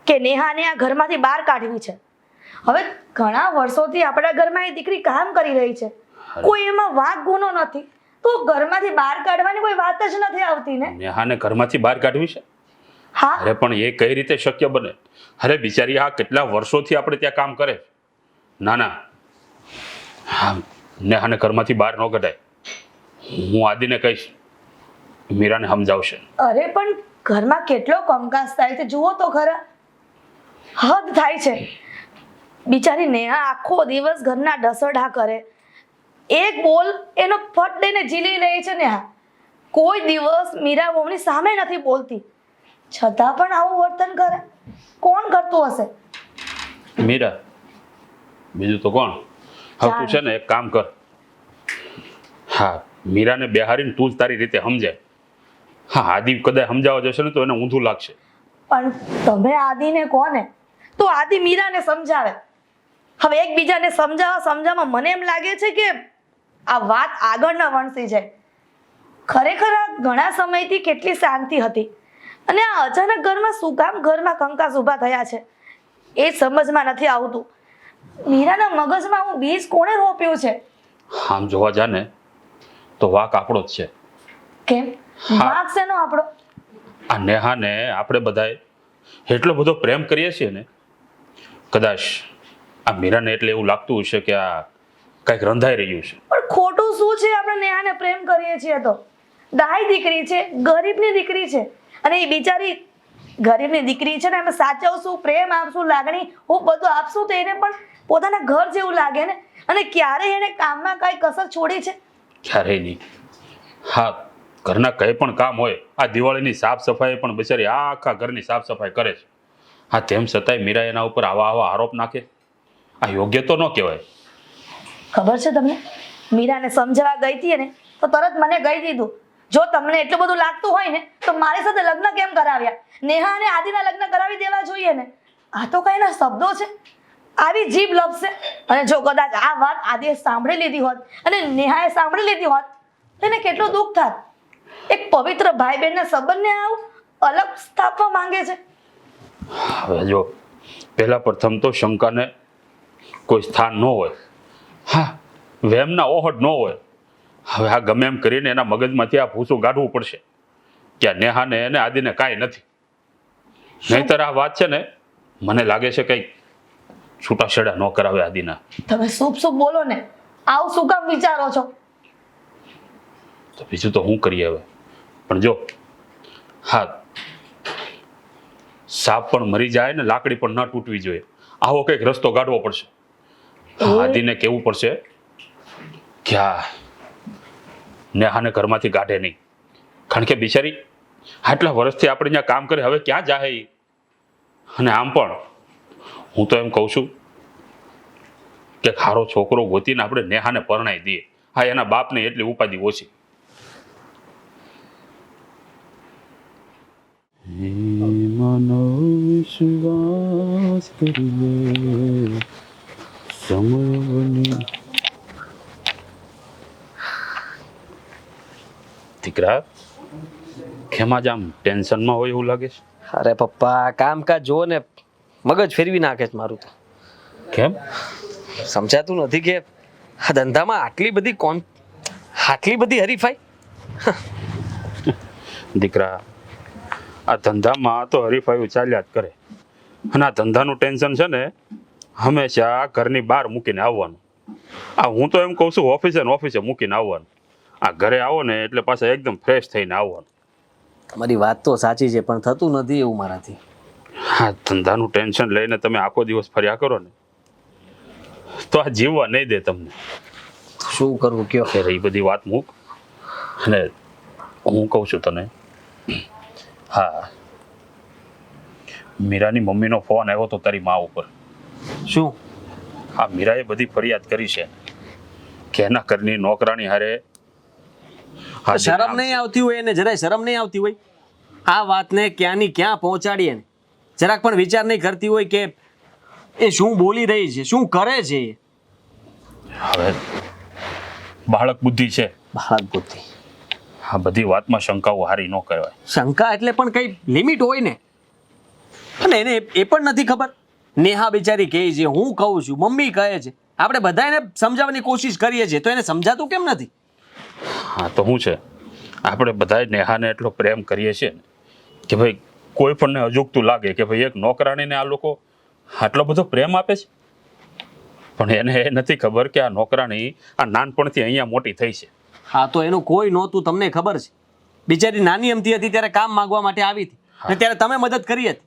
કે નેહાને આ ઘરમાંથી બહાર કાઢવી છે. હવે ઘણા વર્ષોથી આપણા ઘરમાં એ દીકરી કામ કરી રહી છે, કોઈ એમાં વાંક ગુનો નથી, તો ઘરમાંથી બહાર કાઢવાની કોઈ વાત જ નથી આવતી ને. નેહાને ઘરમાંથી બહાર કાઢવી છે? હા, અરે પણ એ કઈ રીતે શક્ય બને? અરે બિચારી આ કેટલા વર્ષોથી આપણે ત્યાં કામ કરે. ના ના, હા, નેહાને ઘરમાંથી બહાર ન કઢાય. હું આદિને કહીશ, મીરાને સમજાવશે. અરે પણ ઘરમાં કેટલો કંકાસ થાય છે જુઓ તો ખરા. હદ થાય છે. બિચારી નેહા આખો દિવસ ઘરના ડસરડા કરે, એક બોલ એનો ફટ દઈને ઝીલી લે છે નેહા. કોઈ દિવસ મીરા વહુની સામે નથી બોલતી, છતાં પણ આવું વર્તન કરે. કોણ કરતું હશે? મીરા, બીજું તો કોણ? હવે તું છે ને એક કામ કર, હા, મીરાને બેહારીને તું જ તારી રીતે સમજાય. હા, આદિ કદાચ સમજાવવા જશે ને તો એને ઊંધું લાગશે. પણ તમે આદિને કોને, તો આદિ મીરાને સમજાવે. હવે એકબીજાને સમજાવવામાં મને એમ લાગે છે કે આ વાત આગળ ન વણસી જાય. ખરેખર આ ઘણા સમયથી કેટલી શાંતિ હતી, અને આ અચાનક ઘરમાં કંકાસ ઊભા થયા છે એ સમજમાં નથી આવતું. મીરાના મગજમાં હું બીજ કોણે રોપ્યું છે? આમ જોવા જા ને તો વાક આપણો જ છે. કેમ વાંક શેનો આપણો? આ નેહાને આપણે બધાએ એટલો બધો પ્રેમ કરીએ છીએ ને, કદાચ આ મીરાને એટલે એવું લાગતું હશે કે આ કંઈક રંધાઈ રહ્યું છે. પણ ખોટું શું છે? આપણે નેહાને પ્રેમ કરીએ છીએ તો ડાહી દીકરી છે, ગરીબની દીકરી છે, અને એ બિચારી ગરીબની દીકરી છે ને એમ સાચવશું, પ્રેમ આપશું, લાગણી હું બધું આપશું તો એને પણ પોતાના ઘર જેવું લાગે ને. અને ક્યારેય એને કામમાં કઈ કસર છોડી છે? ક્યારેય નહીં. હા, ઘરના કંઈ પણ કામ હોય, આ દિવાળીની સાફ સફાઈ પણ બિચારી આખા ઘરની સાફ સફાઈ કરે છે. હા, તેમ છતાંય મીરા એના ઉપર આવા આરોપ નાખે, આ યોગ્ય તો ન કહેવાય. ખબર છે તમને, મીરાને સમજાવવા ગઈ હતી ને તો તરત મને કહી દીધું, જો તમને એટલું બધું લાગતું હોય ને તો મારી સાથે લગ્ન કેમ કરાવ્યા? નેહા અને આદિના લગ્ન કરાવી દેવા જોઈએ ને. આ તો કઈના શબ્દો છે? આવી જીભ લપસે. અને જો કદાચ આ વાત આદિએ સાંભળી લીધી હોત અને નેહાએ સાંભળી લીધી હોત તો એને કેટલું દુઃખ થાત. એક પવિત્ર ભાઈ બહેનના સંબંધને આવું અલગ સ્થાપવા માંગે છે. હવે જો પહેલા પ્રથમ તો શંકાને કોઈ સ્થાન ન હોય, હા, વહેમના ઓહડ ન હોય. હવે આ ગમે એમ કરીને એના મગજમાંથી આ ભૂસું કાઢવું પડશે કે આ નેહાને એને આદિને કાંઈ નથી. નહીંતર આ વાત છે ને, મને લાગે છે કંઈક છૂટાછેડા ન કરાવે આદિના. તમે શુભ બોલો ને, આવું શું કામ વિચારો છો? તો બીજું તો શું કરીએ હવે? પણ જો, હા, સાપ પણ મરી જાય ને લાકડી પણ ન તૂટવી જોઈએ, આવો કંઈક રસ્તો કાઢવો પડશે. આદિને કહેવું પડશે કે આ નેહાને ઘરમાંથી કાઢે નહીં, કારણ કે બિચારી આટલા વર્ષથી આપણે ત્યાં કામ કરે, હવે ક્યાં જાહે ઈ? અને આમ પણ હું તો એમ કહું છું કે ખારો છોકરો ગોતીને આપણે નેહાને પરણાઈ દઈએ. હા, એના બાપને એટલી ઉપાધિ ઓછી. મનો વિશ્વાસ કરીએ સમયની. દીકરા, કેમ આજ આમ ટેન્શનમાં હોય એવું લાગે છે? અરે પપ્પા, કામકાજ જુઓ ને, મગજ ફેરવી નાખે છે મારું તો. કેમ? સમજાતું નથી કે આ ધંધામાં આટલી બધી હરીફાઈ. દીકરા, આ ધંધામાં તો હરીફાઈઓ ચાલ્યા જ કરે, અને આ ધંધાનું ટેન્શન છે ને હંમેશા ઘરની બહાર મૂકીને આવવાનું. આ હું તો એમ કહું છું ઓફિસે ને ઓફિસે મૂકીને આવવાનું. આ ઘરે આવો ને એટલે પાછા એકદમ ફ્રેશ થઈને આવવાનું. તમારી વાત તો સાચી છે પણ થતું નથી એવું મારાથી. હા, ધંધાનું ટેન્શન લઈને તમે આખો દિવસ ફર્યા કરો ને તો આ જીવવા નહીં દે તમને. શું કરવું કયો? ત્યારે એ બધી વાત મૂક અને હું કહું છું તને, હા, મીરાની મમ્મીનો ફોન આવ્યો તો તારી મા ઉપર. શું? હા, મીરાએ બધી ફરિયાદ કરી છે કે એના ઘરની નોકરાણી હારે શરમ નહીં આવતી હોય એને? જરાય શરમ નહીં આવતી હોય? આ વાતને ક્યાંની ક્યાં પહોંચાડી એને જરાક પણ વિચાર નહીં કરતી હોય કે એ શું બોલી રહી છે, શું કરે છે? હવે બાળક બુદ્ધિ છે. બાળક બુદ્ધિ. આ બધી વાતમાં શંકાઓ હારી ન કહેવાય. શંકા એટલે પણ કઈ લિમિટ હોય ને. અને એને એ પણ નથી ખબર. નેહા બિચારી કહે છે, હું કહું છું, મમ્મી કહે છે, આપણે બધા એને સમજાવવાની કોશિશ કરીએ છીએ તો એને સમજાતું કેમ નથી? હા તો શું છે, આપણે બધા નેહાને એટલો પ્રેમ કરીએ છીએ ને કે ભાઈ કોઈ પણને અજુગતું લાગે કે ભાઈ એક નોકરાણીને આ લોકો આટલો બધો પ્રેમ આપે છે. પણ એને એ નથી ખબર કે આ નોકરાણી આ નાનપણથી અહીંયા મોટી થઈ છે. હા તો એનું કોઈ નહોતું, તમને ખબર છે. બિચારી નાની અમથી હતી ત્યારે કામ માંગવા માટે આવી હતી અને ત્યારે તમે મદદ કરી હતી.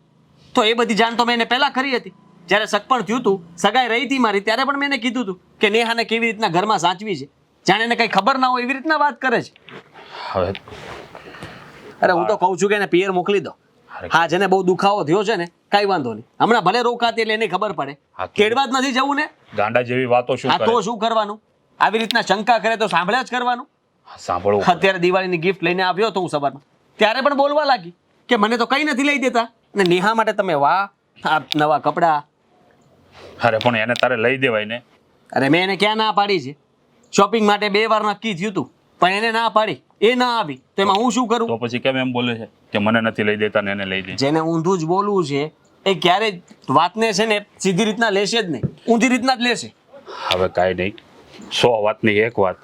તો એ બધી જાણ તો મેં એને પહેલા કરી હતી. જ્યારે સગપણ થયું હતું, સગાઈ રહી હતી મારી, ત્યારે પણ મેં એને કીધું હતું કે નેહાને કેવી રીતના ઘરમાં સાચવી છે. જાણે એને કઈ ખબર ના હોય એવી રીતના વાત કરે છે. હવે અરે હું તો કહું છું કે એને પિયર મોકલી દો. હા, જેને બહુ દુખાવો થયો છે ને કઈ વાંધો નહીં, હમણાં ભલે રોકાતી એટલે એને ખબર પડે. કેળવા જ નથી જવું ને. ગાંડા જેવી વાતો શું હા કરે? તો શું કરવાનું? આવી રીતના શંકા કરે તો સાંભળ્યા જ કરવાનું. સાંભળવું. અત્યારે દિવાળીની ગિફ્ટ લઈને આવ્યો તો હું સવારમાં, ત્યારે પણ બોલવા લાગી કે મને તો કઈ નથી લઈ દેતા અને નેહા માટે તમે વાહ, આ નવા કપડાં. અરે પણ એને તારે લઈ દેવાય ને. અરે મેં એને ક્યાં ના પાડી છે? શોપિંગ માટે 2 વાર નક્કી થયું હતું પણ એને ના પાડી, એ ના આવી તો એમાં હું શું કરું? તો પછી કેમ એમ બોલે છે કે મને નથી લઈ દેતા ને એને લઈ દે? જેને ઊંધું જ બોલવું છે એ ક્યારે વાતને છે ને સીધી રીતના લેશે જ નહીં, ઊંધી રીતના જ લેશે. હવે કાંઈ નહીં, 100 વાતની એક વાત.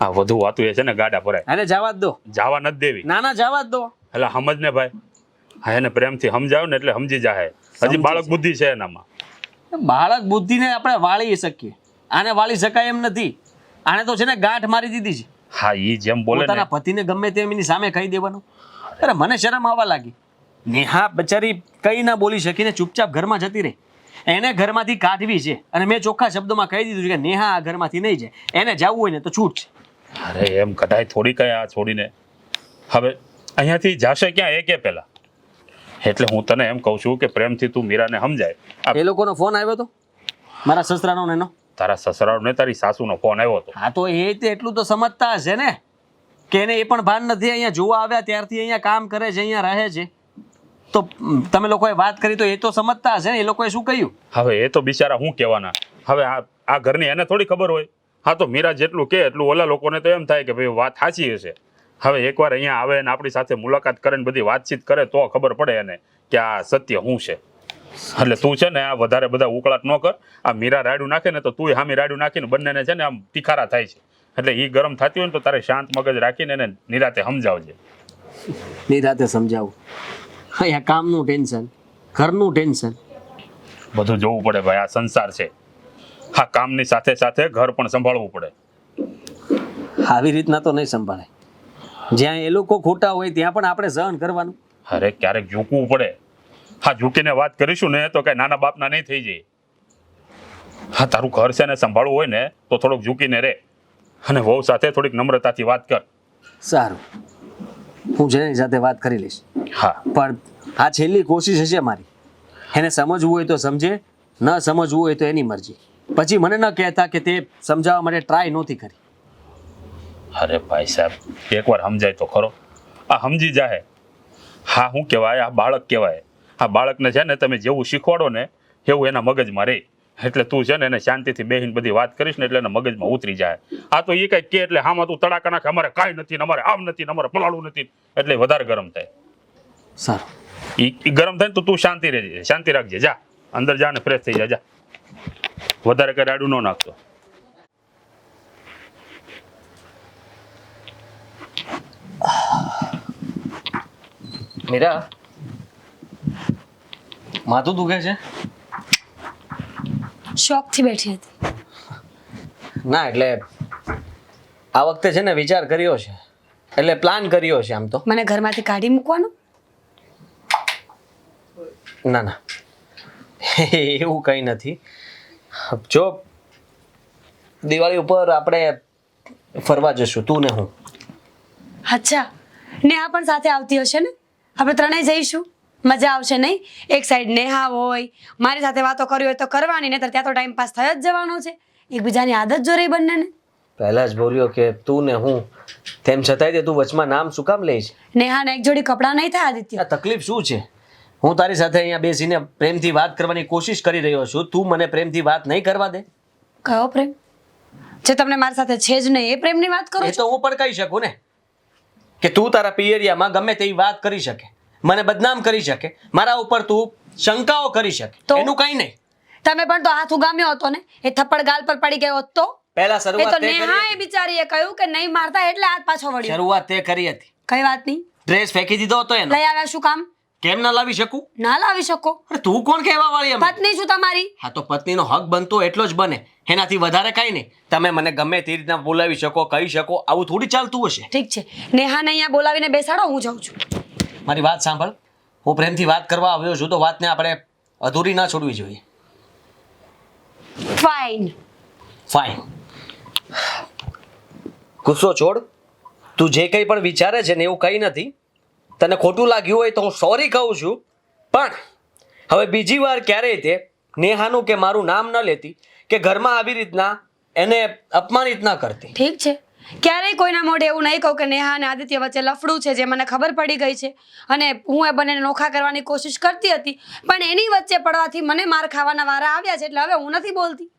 આ વધુ વાતું એ છે ને ગાડા ભરાય. એને જવા જ દો. જવા નથી દેવી. ના ના, જવા જ દો. એટલે સમજ ને ભાઈ, હા એને પ્રેમથી સમજાવ ને એટલે સમજી જાય. હજી બાળક બુદ્ધિ છે એનામાં. બાળક બુદ્ધિને આપણે વાળી શકીએ, આને વાળી શકાય એમ નથી. આને તો છે ને ગાંઠ મારી દીધી છે. હા, ઈ જેમ બોલે ને. પોતાના પતિને ગમે તેમ એની સામે કહી દેવાનું. અરે મને શરમ આવવા લાગી. નેહા બચારી કઈ ના બોલી શકીને ચૂપચાપ ઘરમાં જતી રહી. એને ઘરમાંથી કાઢવી છે અને મેં ચોખ્ખા શબ્દોમાં કહી દીધું છે કે નેહા આ ઘરમાંથી નહીં જાય. એને જવું હોય ને તો છૂટ છે. અરે એમ કદાય થોડી કઈ આ છોડીને હવે અહીંયાથી જાશે ક્યાં એ કે પહેલા. એટલે હું તને એમ કહું છું કે પ્રેમથી તું મીરાને સમજાય. એ લોકોનો ફોન આવ્યો તો મારા સસરાનો ને એનો. તારા સસરાનો ને તારી સાસુનો ફોન આવ્યો હતો. હા તો એ તે એટલું તો સમજતા હશે ને કે એને એ પણ ભાન નથી. અહીંયા જોવા આવ્યા ત્યારથી અહીંયા કામ કરે છે, અહીંયા રહે છે. તો તમે લોકોએ વાત કરી તો એ તો સમજતા હશે ને. એ લોકોએ શું કહ્યું? હવે એ તો બિચારા શું કહેવાના. હવે આ ઘરની એને થોડી ખબર હોય. હા તો મીરા જેટલું કે એટલું ઓલા લોકોને તો એમ થાય કે ભાઈ વાત સાચી હશે. હવે એકવાર અહીંયા આવે ને આપણી સાથે મુલાકાત કરે ને બધી વાતચીત કરે તો ખબર પડે એને કે આ સત્ય શું છે. એટલે તું છે ને આ વધારે બધા ઉકળાટ ન કર. આ મીરા રાડું નાખે ને તો તું હામી રાડું નાખીને બંનેને છે ને આમ તીખારા થાય છે. એટલે એ ગરમ થતી હોય ને તો તારે શાંત મગજ રાખીને એને નિરાતે સમજાવજે. નિરાતે સમજાવું? અહીંયા કામનું ટેન્શન, ઘરનું ટેન્શન, બધું જોવું પડે ભાઈ. આ સંસાર છે. હા, કામની સાથે સાથે ઘર પણ સંભાળવું પડે. આવી રીતના તો નહીં સંભાળે. જ્યાં એ લોકો ખોટા હોય ત્યાં પણ આપણે સહન કરવાનું. અરે ક્યારેક ઝૂકવું પડે. હા, ઝૂકીને વાત કરીશું ને તો કઈ નાના બાપના નહીં થઈ જાય. હા, તારું ઘર છે ને સંભાળવું હોય ને તો થોડુંક ઝૂકીને રહે અને વહુ સાથે થોડીક નમ્રતાથી વાત કર. સારું, હું જેની સાથે વાત કરી લઈશ. હા, પણ આ છેલ્લી કોશિશ હશે મારી. એને સમજવું હોય તો સમજે, ન સમજવું હોય તો એની મરજી. પછી મને ન કહેતા કે તે સમજાવવા માટે ટ્રાય નહોતી કરી. અરે ભાઈ સાહેબ, એકવાર સમજાય તો ખરો. આ સમજી જાય. હા, શું કહેવાય, આ બાળક કહેવાય. આ બાળકને છે ને તમે જેવું શીખવાડો ને એવું એના મગજમાં રહે. એટલે તું છે ને એને શાંતિથી બેહીને બધી વાત કરીશ ને એટલે એના મગજમાં ઉતરી જાય. આ તો એ કંઈક કે એટલે હામાં તું તડાકા નાખે, અમારે કાંઈ નથી ને અમારે આમ નથી ને અમારે પલાળું નથી, એટલે વધારે ગરમ થાય. સારું, એ ગરમ થાય ને તો તું શાંતિ રહેજે, શાંતિ રાખજે. જા અંદર જા ને ફ્રેશ થઈ જા. જા, વધારે કઈ રાડું ન નાખતો. મીરા, માથું દુખે છે? શોખથી બેઠી હતી. ના એટલે આ વખતે છે ને વિચાર કર્યો છે, એટલે પ્લાન કર્યો છે આમ તો. મને ઘરમાંથી કાઢી મૂકવાનો? ના ના એવું કંઈ નથી. જો દિવાળી ઉપર આપણે ફરવા જશું, તું ને હું. અચ્છા, નેહા પણ સાથે આવતી હશે ને? આપણે ત્રણેય જઈશું, મજા આવશે નહીં? એક સાઈડ નેહા હોય, મારી સાથે વાતો કરવી હોય તો કરવાની, નહીંતર ત્યાં તો ટાઈમ પાસ થઈ જ જવાનો છે. એકબીજાની આદત જો રહી બંનેને. પહેલા જ બોલ્યો કે તું ને હું, તેમ છતાંય તું વચમાં નામ શું કામ લે છે? નેહાને એક જોડી કપડાં નહીં થાય આદિત્ય. આ તકલીફ શું છે? હું તારી સાથે અહીંયા બેસીને પ્રેમથી વાત કરવાની કોશિશ કરી રહ્યો છું, તું મને પ્રેમથી વાત નહીં કરવા દે. કયો પ્રેમ? જે તમને મારી સાથે છે જ નહીં એ પ્રેમની વાત કરો એ છો? તો હું પણ કહી શકું ને કે તું તારા પિયરિયામાં ગમે તેવી વાત કરી શકે, મને બદનામ કરી શકે, મારા ઉપર તું શંકાઓ કરી શકે, તો? એનું કંઈ નહીં. તમે પણ તો હાથ ઉગામ્યો હતો ને, એ થપ્પડ ગાલ પર પડી ગયો હોત તો? પહેલા એ તો શરૂઆત તે કરી નેહાએ હતી. બિચારીએ કહ્યું કે નહીં મારતા એટલે હાથ પાછો વળ્યો. શરૂઆત તે કરી હતી. કઈ વાત નહીં. ડ્રેસ ફેંકી દીધો હતો એનો. લઈ આવ્યા શું કામ? કેમ ના લાવી શકું? ના લાવી શકો. અરે તું કોણ કહેવા વાળી અમે? પત્ની છું તમારી. હા તો પત્નીનો હક બનતો એટલો જ બને, એનાથી વધારે કાંઈ નહીં. તમે મને ગમે તે રીતના બોલાવી શકો, કહી શકો, આવું થોડી ચાલતું હશે. ઠીક છે, નેહાને અહીંયા બોલાવીને બેસાડો, હું જાઉં છું. મારી વાત સાંભળ, હું પ્રેમથી વાત કરવા આવ્યો છું તો વાતને આપણે અધૂરી ના છોડવી જોઈએ. ફાઇન. ફાઇન. ગુસ્સો છોડ. તું જે કંઈ પણ વિચારે છે ને એવું કંઈ નથી. તને ખોટું લાગ્યું હોય તો હું સોરી કહું છું, પણ હવે બીજી વાર ક્યારેય તે નેહાનું કે મારું નામ ન લેતી કે ઘરમાં આવી રીતના એને અપમાનિત ના કરતી. ઠીક છે, ક્યારેય કોઈના મોઢે એવું નહીં કહું કે નેહા અને આદિત્ય વચ્ચે લફડું છે, જે મને ખબર પડી ગઈ છે અને હું એ બંનેને નોખા કરવાની કોશિશ કરતી હતી, પણ એની વચ્ચે પડવાથી મને માર ખાવાના વારા આવ્યા છે, એટલે હવે હું નથી બોલતી.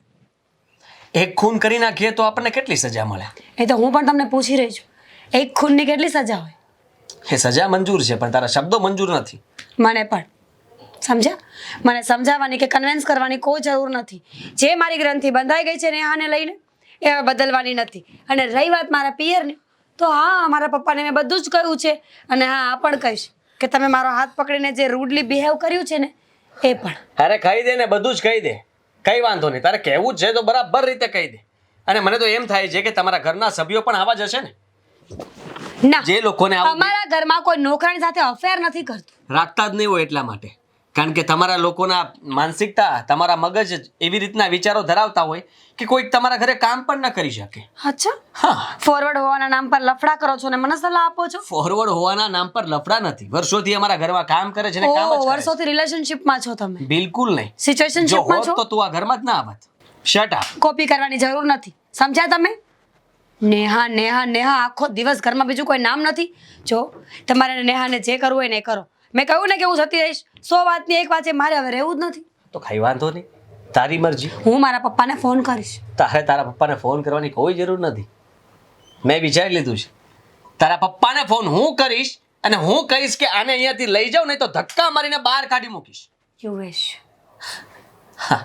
એક ખૂન કરી નાખીએ તો આપણને કેટલી સજા મળે? એ તો હું પણ તમને પૂછી રહી છું, એક ખૂનની કેટલી સજા હોય? એ સજા મંજૂર છે પણ તારા શબ્દો મંજૂર નથી. મને પણ સમજ્યા? મને સમજાવવાની કે કન્વિન્સ કરવાની કોઈ જરૂર નથી. જે મારી ગ્રંથિ બંધાઈ ગઈ છે નેહાને લઈને એ હવે બદલવાની નથી. અને રહી વાત મારા પિયરની, તો હા, મારા પપ્પાને મેં બધું જ કહ્યું છે, અને હા આ પણ કહીશ કે તમે મારો હાથ પકડીને જે રૂડલી બિહેવ કર્યું છે ને એ પણ. અરે કહી દે ને, બધું જ કહી દે, કઈ વાંધો નહીં. તારે કહેવું જ છે તો બરાબર રીતે કહી દે. અને મને તો એમ થાય છે કે તમારા ઘરના સભ્યો પણ આવા જ હશે ને, ના, જે લોકોને આવું અમારા ઘરમાં કોઈ નોકરાણી સાથે અફેર નથી કરતું. રાખતા જ નહીં હોય એટલા માટે, કારણ કે તમારા લોકોના માનસિકતા, તમારા મગજ જ એવી રીતના વિચારો ધરાવતા હોય કે કોઈક તમારા ઘરે કામ પણ ન કરી શકે. અચ્છા, હા, ફોરવર્ડ હોવાના નામ પર લફડા કરો છો ને મને સલાહ આપો છો? ફોરવર્ડ હોવાના નામ પર લફડા નથી. વર્ષોથી અમારા ઘરમાં કામ કરે છે ને કામ જ કરે છે. વર્ષોથી રિલેશનશિપમાં છો તમે? બિલકુલ નહીં. જો સિચ્યુએશનશિપમાં હોત છો? તો તું આ ઘરમાં જ ના આવત. Shut up. કોપી કરવાની જરૂર નથી, સમજ્યા તમે? નેહા નેહા નેહા, આખો દિવસ ઘરમાં બીજું કોઈ નામ નથી. જો તમારે નેહાને જે કરવું હોય ને એ કરો. મેં કહ્યું ને કે હું જતી રહીશ, 100 વાતની એક વાત છે, મારે હવે રહેવું જ નથી. તો કઈ વાંધો નહીં, તારી મરજી. હું મારા પપ્પાને ફોન કરીશ. તારે તારા પપ્પાને ફોન કરવાની કોઈ જરૂર નથી. મેં વિચારી લીધું છે. તારા પપ્પાને ફોન હું કરીશ અને હું કહીશ કે આને અહીંયાથી લઈ જાઉં, નહીં તો ધક્કા મારીને બહાર કાઢી મૂકીશ. You wish. હા,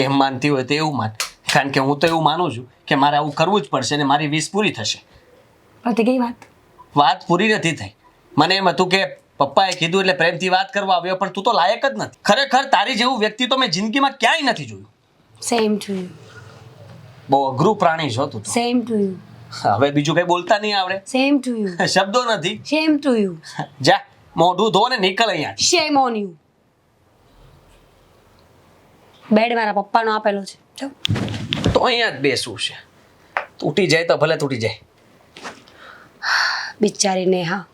એમ માનતી હોય તો એવું માન, કારણ કે હું તો એવું માનું છું કે મારે આવું કરવું જ પડશે અને મારી વીસ પૂરી થશે. પતી ગઈ વાત? વાત પૂરી નથી થઈ. મને એમ હતું કે પપ્પાએ કીધું એટલે પ્રેમથી વાત કરવા આવ્યો, પણ તું તો લાયક જ નથી. ખરેખર તારી જેવું વ્યક્તિ તો મેં જિંદગીમાં ક્યાંય નથી જોયું. Same to you. બહુ અઘરું પ્રાણી છો તું તો. Same to you. હવે બીજું કઈ બોલતા નહીં આવડે? Same to you. શબ્દો નથી. Same to you. જા, મોઢું ધો ને નીકળ અહીંયા. શેમ ઓન યુ. બેડ મારા પપ્પાનો આપેલો છે, જો. તો અહીંયા જ બેસવું છે. તૂટી જાય તો ભલે તૂટી જાય. બિચારી નેહા,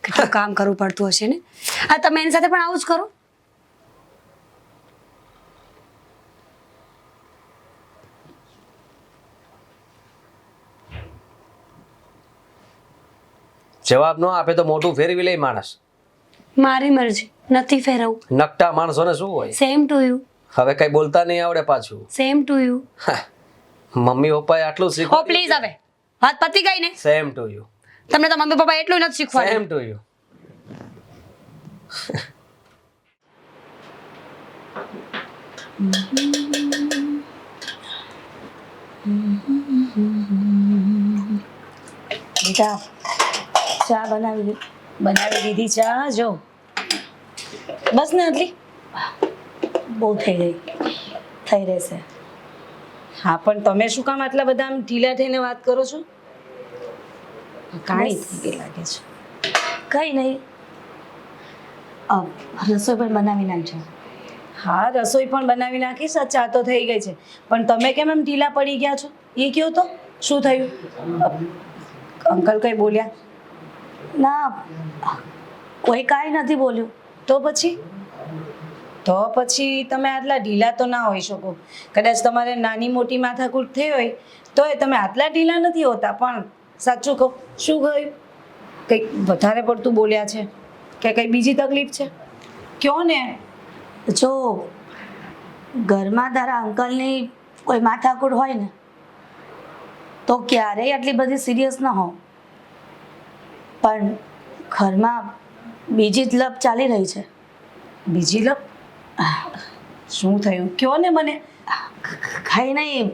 કેટલું કામ કરવું પડતું હશે ને. આ તમે એની સાથે પણ આવું જ કરો? જવાબ ન આપે તો મોઢું ફેરવી લે માણસ. મારી મરજી, નથી ફેરવું. નકટા માણસોને શું હોય? Same to you. હવે કઈ બોલતા નહીં આવડે પાછું. Same to you. મમ્મી પપ્પાએ આટલું ઓ શીખવાડ્યું. પ્લીઝ, હવે વાત પતી ગઈ ને? Same to you. તમને તો મમ્મી પપ્પા એટલું નથી શીખવાડ્યું. Same to you. બેટા, ચા બનાવી દીધી ચા. જો બસ ને આટલી. બહુ થઈ ગઈ, થઈ રહેશે. હા પણ તમે શું કામ આટલા બધા આમ ઢીલા થઈને વાત કરો છો? કાળી થઈ ગઈ લાગે છે. કંઈ નહીં, રસોઈ પણ બનાવી નાખજો. હા રસોઈ પણ બનાવી નાખીશ. આ ચા તો થઈ ગઈ છે, પણ તમે કેમ એમ ઢીલા પડી ગયા છો? એ કયો તો શું થયું? અંકલ કંઈ બોલ્યા? ના, કોઈ કાંઈ નથી બોલ્યું. તો પછી તમે આટલા ઢીલા તો ના હોઈ શકો. કદાચ તમારે નાની મોટી માથાકૂટ થઈ હોય તો તમે આટલા ઢીલા નથી હોતા. પણ સાચું કહો, શું ગયું? કંઈક વધારે પડતું બોલ્યા છે કે કંઈ બીજી તકલીફ છે? કયો ને. જો ઘરમાં તારા અંકલની કોઈ માથાકૂટ હોય ને તો ક્યારેય આટલી બધી સિરિયસ ન હો, પણ ઘરમાં બીજી જ લપ ચાલી રહી છે. બીજી લપ? શું થયું? કયો ને મને. ખાઈ નહીં,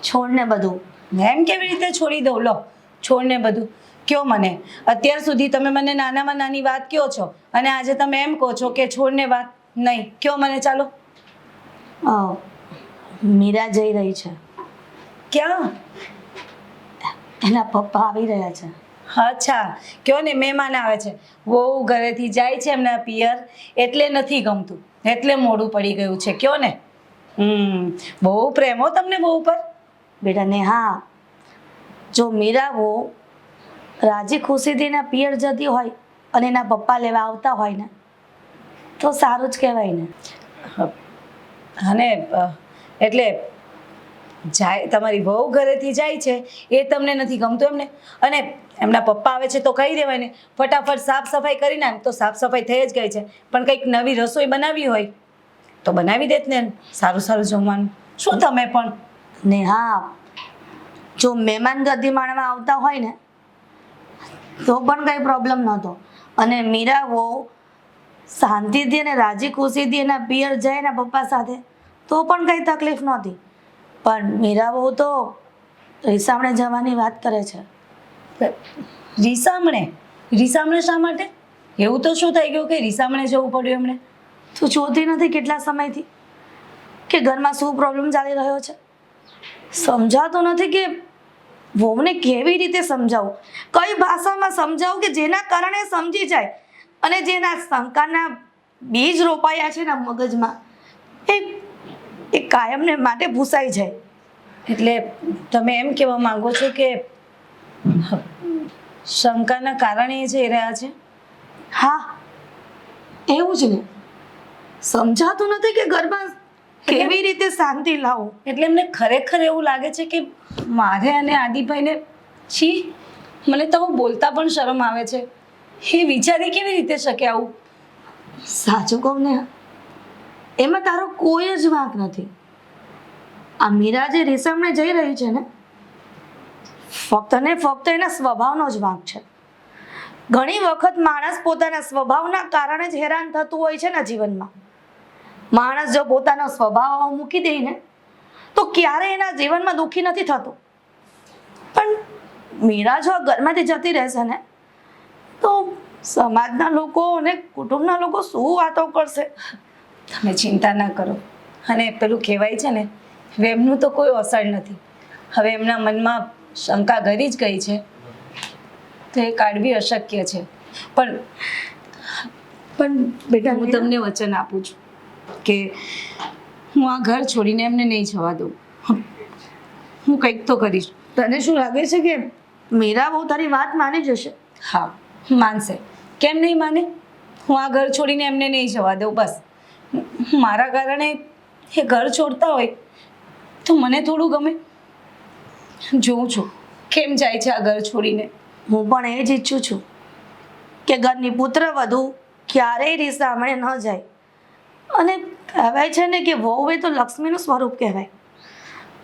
છોડને બધું. એમ કેવી રીતે છોડી દઉં? લો છોડને બધું કયો મને. અત્યાર સુધી તમે મને નાનામાં નાની વાત કહો છો અને આજે તમે એમ કહો છો કે છોડને વાત નહીં. કયો મને, ચાલો. મીરા જઈ રહી છે. ક્યાં? એના પપ્પા આવી રહ્યા છે. અચ્છા, કયો ને મહેમાન આવે છે. વહુ ઘરેથી જાય છે એમના પિયર, એટલે નથી ગમતું, એટલે મોડું પડી ગયું છે. કયો ને. બહુ પ્રેમ હો તમને બહુ પર. બેટા નેહા, જો મીરા બહુ રાજી ખુશીથી એના પિયર જતી હોય અને એના પપ્પા લેવા આવતા હોય ને તો સારું જ કહેવાય ને. અને એટલે જાય તમારી વહુ ઘરેથી જાય છે એ તમને નથી ગમતું એમને? અને એમના પપ્પા આવે છે તો કહી દેવાય ને, ફટાફટ સાફ સફાઈ કરી નાખ. તો સાફ સફાઈ થઈ જ ગઈ છે, પણ કંઈક નવી રસોઈ બનાવી હોય તો બનાવી દેત ને, સારું સારું જમવાનું. શું તમે પણ. નેહા, જો મહેમાન ગતિ માણવા આવતા હોય ને તો પણ કંઈ પ્રોબ્લેમ નહોતો. અને મીરા બહુ શાંતિથી અને રાજી ખુશીથી એના પિયર જાય એના પપ્પા સાથે તો પણ કંઈ તકલીફ નહોતી. પણ મીરા બહુ તો રીસામણે જવાની વાત કરે છે. રીસામણે શા માટે? એવું તો શું થઈ ગયું કે રીસામણે જવું પડ્યું એમણે? તું જોતી નથી કેટલા સમયથી કે ઘરમાં શું પ્રોબ્લેમ ચાલી રહ્યો છે? સમજાતું નથી કે વહુને કેવી રીતે સમજાવું, કઈ ભાષામાં સમજાવું કે જેના કારણે સમજી જાય અને જેના શંકાના બીજ રોપાયા છે ને મગજમાં એ કાયમને માટે ભૂસાઈ જાય. એટલે તમે એમ કહેવા માંગો છો કે શંકાના કારણે એ જઈ રહ્યા છે? હા, એવું જ ને. સમજાતું નથી કે ઘરમાં કેવી રીતે શાંતિ લાવું. એટલે એમને ખરેખર એવું લાગે છે કે મારે અને આદિભાઈને, છી, મને તો બોલતા પણ શરમ આવે છે. એ વિચારી કેવી રીતે શકે આવું? સાચું કહું ને, એમાં તારો કોઈ જ વાંક નથી. આ મીરા જે રીસામણે જઈ રહી છે ને ફક્ત ને ફક્ત એના સ્વભાવનો જ વાંક છે. ઘણી વખત માણસ પોતાના સ્વભાવના કારણે જ હેરાન થતું હોય છે ને જીવનમાં. માણસ જો પોતાનો સ્વભાવ મૂકી દે ને તો ક્યારે એના જીવનમાં દુઃખી નથી થતું. પણ મીરા જો ઘરમાંથી જતી રહેશે ને તો સમાજના લોકો અને કુટુંબના લોકો શું વાતો કરશે? તમે ચિંતા ના કરો. અને પેલું કહેવાય છે ને, એમનું તો કોઈ અસર નથી. હવે એમના મનમાં શંકા ઘરી જ ગઈ છે તો એ કાઢવી અશક્ય છે. પણ બેટા, હું તમને વચન આપું છું કે હું આ ઘર છોડીને એમને નહીં જવા દઉં. હું કંઈક તો કરીશ. તને શું લાગે છે કે મીરા બહુ તારી વાત માની જશે? હા, માનશે. કેમ નહીં માને? હું આ ઘર છોડીને એમને નહીં જવા દઉં. બસ મારા કારણે એ ઘર છોડતા હોય તો મને થોડું ગમે. જોઉં છું કેમ જાય છે આ ઘર છોડીને. હું પણ એ જ ઈચ્છું છું કે ઘરની પુત્રવધુ ક્યારેય રીસામણે ન જાય. અને કહેવાય છે ને કે વહુ એ તો લક્ષ્મીનું સ્વરૂપ કહેવાય.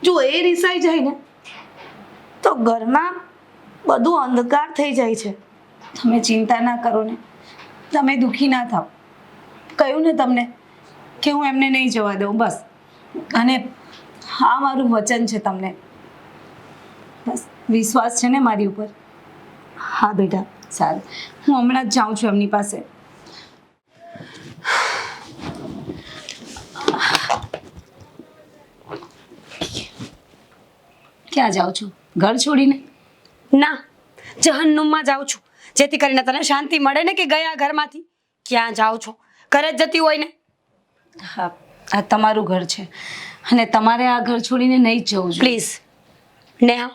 જો એ રીસાઈ જાય ને તો ઘરમાં બધું અંધકાર થઈ જાય છે. તમે ચિંતા ના કરો ને, તમે દુઃખી ના થાવ. કહ્યું ને તમને કે હું એમને નહીં જવા દઉં. બસ, અને હા, મારું વચન છે તમને. બસ વિશ્વાસ છે ને મારી ઉપર? હા બેટા. સારું, હું હમણાં જ જાઉં છું એમની પાસે. ક્યાં જાઓ છો? ઘર છોડીને? ના, જહન્નુમમાં જાઉં છું, જેથી કરીને તને શાંતિ મળે ને કે ગયા ઘરમાંથી. ક્યાં જાઉં છો? ઘરે જ જતી હોય ને. હા, આ તમારું ઘર છે અને તમારે આ ઘર છોડીને નહીં જ જવું જોઈએ. પ્લીઝ નેહા,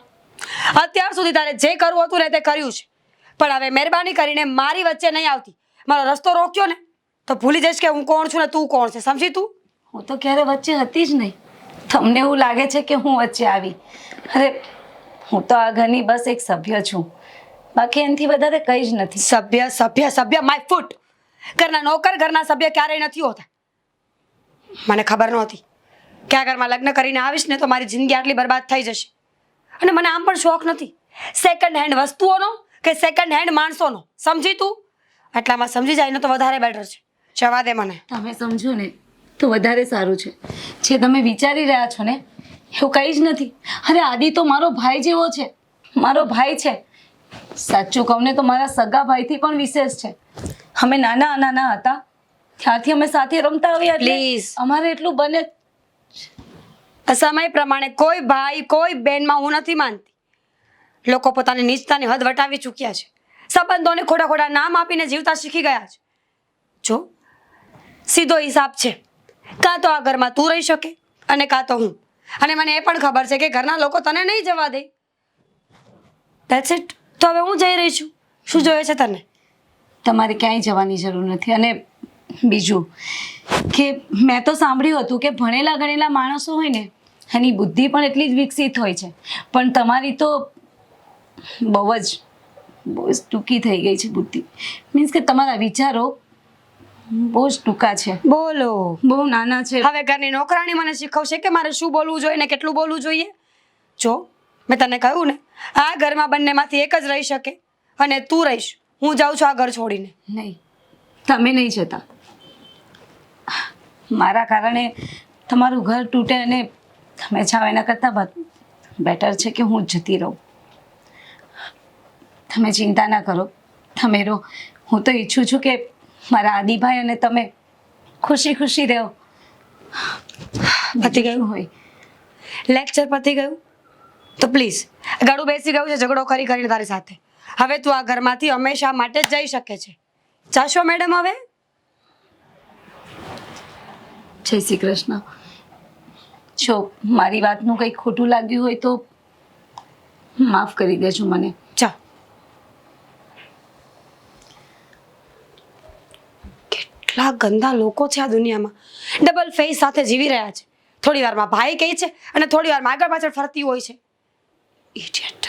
અત્યાર સુધી તારે જે કરવું હતું ને તે કર્યું છે, પણ હવે મહેરબાની કરીને મારી વચ્ચે નહીં આવતી. મારો રસ્તો રોક્યો ને તો ભૂલી જઈશ કે હું કોણ છું ને તું કોણ છે. સમજી તું? હું તો ક્યારે વચ્ચે હતી જ નહીં. તમને એવું લાગે છે કે હું વચ્ચે આવી? અરે હું તો આ ઘરની બસ એક સભ્ય છું, બાકી એનાથી વધારે કંઈ જ નથી. સભ્ય સભ્ય સભ્ય માય ફૂટ. ઘરના નોકર ઘરના સભ્ય ક્યારેય નથી હોતા. મને ખબર નહોતી કે આ ઘરમાં લગ્ન કરીને આવીશ ને તો મારી જિંદગી આટલી બરબાદ થઈ જશે. અને મને આમ પણ શોખ નથી સેકન્ડ હેન્ડ વસ્તુઓનો કે સેકન્ડ હેન્ડ માણસોનો. સમજી તું? આટલામાં સમજી જાય ને તો વધારે બેટર છે. જવા દે મને. તમે સમજો ને તો વધારે સારું છે. જે તમે વિચારી રહ્યા છો ને એવું કંઈ જ નથી. અરે આદિ તો મારો ભાઈ જેવો છે, મારો ભાઈ છે. સાચું કહું ને તો મારા સગા ભાઈથી પણ વિશેષ છે. અમે નાના નાના હતા ત્યારથી અમે સાથે રમતા આવ્યા. Please. અમારે એટલું બને. સમય પ્રમાણે કોઈ ભાઈ કોઈ બહેનમાં હું નથી માનતી. લોકો પોતાની નીચતાની હદ વટાવી ચૂક્યા છે. સંબંધોને ખોટા ખોટા નામ આપીને જીવતા શીખી ગયા છે. જો સીધો હિસાબ છે, કાં તો આ ઘરમાં તું રહી શકે અને કાં તો હું. અને મને એ પણ ખબર છે કે ઘરના લોકો તને નહીં જવા દે. That's it. તો હવે હું જઈ રહી છું. શું જોઈએ છે તને? તમારે ક્યાંય જવાની જરૂર નથી. અને બીજું કે મેં તો સાંભળ્યું હતું કે ભણેલા ગણેલા માણસો હોય ને એની બુદ્ધિ પણ એટલી જ વિકસિત હોય છે, પણ તમારી તો બહુ જ ટૂંકી થઈ ગઈ છે બુદ્ધિ. મીન્સ કે તમારા વિચારો બહુ જ ટૂંકા છે, બોલો. બહુ નાના છે. હવે ઘરની નોકરાણી મને શીખવશે કે મારે શું બોલવું જોઈએ ને કેટલું બોલવું જોઈએ. જો મેં તને કહ્યું ને આ ઘરમાં બંનેમાંથી એક જ રહી શકે અને તું રહીશ. હું જાઉં છું આ ઘર છોડીને. નહીં, તમે નહીં જતા. મારા કારણે તમારું ઘર તૂટે અને તમે જાઓ એના કરતાં બેટર છે કે હું જ જતી રહું. તમે ચિંતા ના કરો, તમે રહો. હું તો ઈચ્છું છું કે મારા આદિભાઈ અને તમે ખુશી ખુશી રહો. પતી ગયું હોય લેક્ચર પતી ગયું તો પ્લીઝ ગાડું બેસી ગયું છે ઝઘડો કરી કરીને તારી સાથે. હવે તું આ ઘરમાંથી હંમેશા માટે જ જઈ શકે છે. ચાશો મેડમ હવે? જય શ્રી કૃષ્ણ. જો મારી વાતનું કંઈ ખોટું લાગ્યું હોય તો માફ કરી દેજો મને. ચા. કેટલા ગંદા લોકો છે આ દુનિયામાં. ડબલ ફેસ સાથે જીવી રહ્યા છે. થોડી વારમાં ભાઈ કહે છે અને થોડી વારમાં આગળ પાછળ ફરતી હોય છે. ઇડિયટ.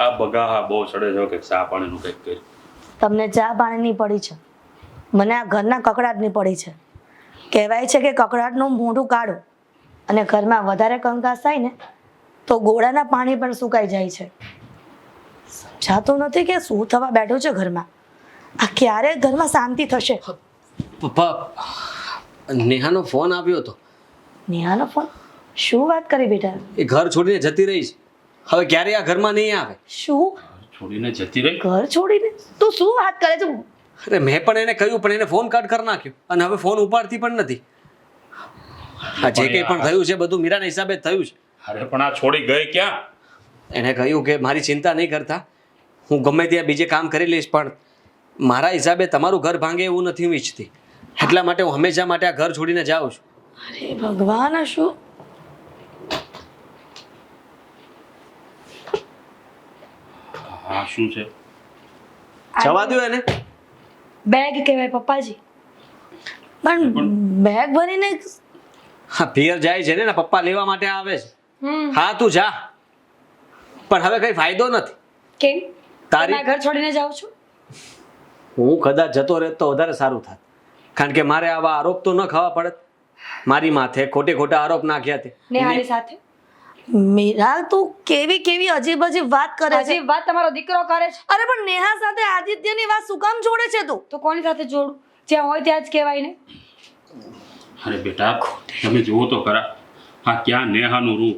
આ બગા બહુ ચડે છે કે ચા પાણીનું કંઈક કરી. તમને ચા પાણીની પડી છે, મને આ ઘરના કકડાટની પડી છે. કહેવાય છે કે કકડાટનું મોઢું કાઢો અને ઘરમાં વધારે કંકાસ થાય ને તો ગોળાના પાણી પણ સુકાઈ જાય છે. સમજાતું નથી કે શું થવા બેઠું છે ઘરમાં. આ ક્યારે ઘરમાં શાંતિ થશે? પપ્પા, નેહાનો ફોન આવ્યો હતો. નેહાનો ફોન? શું વાત કરી બેટા? એ ઘર છોડીને જતી રહી છે. હવે ક્યારે આ ઘરમાં નહીં આવે. શું છોડીને જતી રહી? ઘર છોડીને? તું શું વાત કરે છે? અરે મેં પણ એને કહ્યું પણ એને ફોન કટ કરી નાખ્યો અને હવે ફોન ઉપાડતી પણ નથી. આ જે કંઈ પણ થયું છે બધું મીરાના હિસાબે જ થયું છે. અરે પણ આ છોડી ગઈ ક્યાં? એણે કહ્યું કે મારી ચિંતા નહીં કરતા, હું ગમે ત્યાં બીજે કામ કરી લઈશ, પણ મારા હિસાબે તમારું ઘર ભાંગે એવું નથી હું ઈચ્છતી. એટલા માટે હું હંમેશા માટે આ ઘર છોડીને જાઉં છું. અરે ભગવાન, શું? હા શું છે? જવા દો એને. બેગ કહેવાય પપ્પાજી. પણ બેગ ભરીને? હા, પિયર જાય છે ને પપ્પા લેવા માટે આવે છે. હા તું જા, પણ હવે કઈ ફાયદો નથી. કેમ? તારી તારા ઘર છોડીને જાઉં છું? હું કદાચ જતો રહેત તો વધારે સારું થાત, કારણ કે મારે આવા આરોપ તો ન ખાવા પડત. મારી માથે ખોટે ખોટા આરોપ નાખ્યા તે. નેહાની સાથે મીરા, તું કેવી કેવી અજીબ અજીબ વાત કરે છે. હજી વાત તમારો દીકરો કરે છે. અરે પણ નેહા સાથે આદિત્યની વાત શું કામ જોડે છે તું? તો કોની સાથે જોડું? જ્યાં હોય ત્યાં જ કહેવાય ને. અરે બેટા તમે જુઓ તો ખરા, આ ક્યાં નેહાનું રૂપ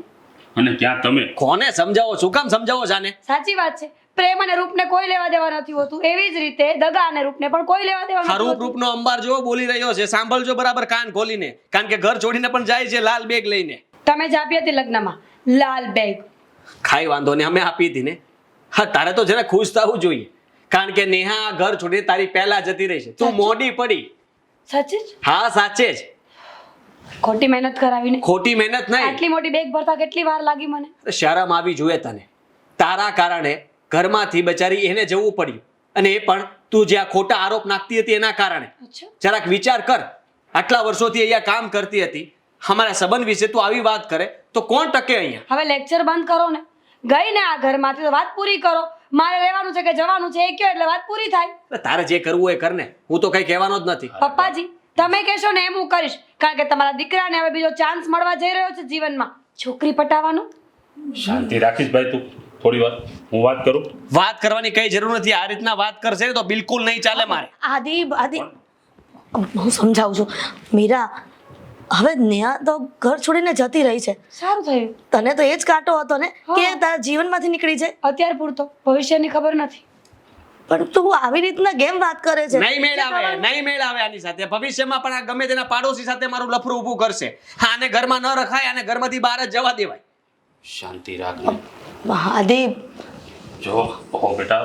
અને ક્યાં તમે. કોને સમજાવો? શું કામ સમજાવો જાને? સાચી વાત છે. પ્રેમ અને રૂપને કોઈ લેવા દેવા નથી હોતું એવી જ રીતે દગા અને રૂપને પણ કોઈ લેવા દેવા હા નથી રૂપ હોતું. રૂપનો અંબાર જેવો બોલી રહ્યો છે, સાંભળજો બરાબર કાન ખોલીને, કારણ કે ઘર છોડીને પણ જાય છે લાલ બેગ લઈને. તમે જ આપી હતી લગ્નમાં લાલ બેગ. ખાઈ વાંધો ને અમે આપી હતી ને. હા તારે તો જરા ખુશ થવું જોઈએ, કારણ કે નેહા આ ઘર છોડીને તારી પહેલા જતી રહી છે. તું મોડી પડી. સાચી જ? હા સાચે જ. ખોટી મહેનત કરાવીને ખોટી મહેનત નહીં. આટલી મોટી બેગ ભરતા કેટલી વાર લાગી મને. શરમ આવી જોઈએ તને. તારા કારણે ઘરમાંથી બચારી એને જવું પડ્યું, અને એ પણ તું જ્યાં ખોટા આરોપ નાખતી હતી એના કારણે. અચ્છા. જરાક વિચાર કર, આટલા વર્ષોથી અહીંયા કામ કરતી હતી, અમારા સંબંધ વિશે તું આવી વાત કરે તો કોણ ટકે અહીંયા? હવે લેક્ચર બંધ કરો ને. ગઈ ને આ ઘરમાંથી તો વાત પૂરી કરો. મારે રહેવાનું છે કે જવાનું છે એ કયો એટલે વાત પૂરી થાય. એટલે તારે જે કરવું હોય કર ને, હું તો કઈ કહેવાનો જ નથી. પપ્પાજી તમે કહેશો ને એમ હું કરીશ, કારણ કે તમારા દીકરાને હવે બીજો ચાન્સ મળવા જઈ રહ્યો છે જીવનમાં છોકરી પટાવવાનો. શાંતિ રાખીશ ભાઈ તું થોડી વાર, હું વાત કરું. વાત કરવાની કઈ જરૂર નથી. આ રીતના વાત કરશે ને તો બિલકુલ નહીં ચાલે મારે. આદિ હું સમજાવું છું મીરા, હવે નેહા તો ઘર છોડીને જતી રહી છે. સારું થયું. તને તો એ જ કાંટો હતો ને કે હા. તારા જીવનમાંથી નીકળી જાય. અત્યાર પૂરતો ભવિષ્યની ખબર નથી. પણ તું આવી રીતના કેમ વાત કરે છે? નહીં મેળ આવે, નહીં મેળ આવે આની સાથે. ભવિષ્યમાં પણ આ ગમે તેના પાડોશી સાથે મારું લફરું ઊભું કરશે. હા, આને ઘરમાં ન રખાય, આને ઘરમાંથી બહાર જ જવા દેવાય. શાંતિ રાખ. આદિ જો ઓહો બેટા,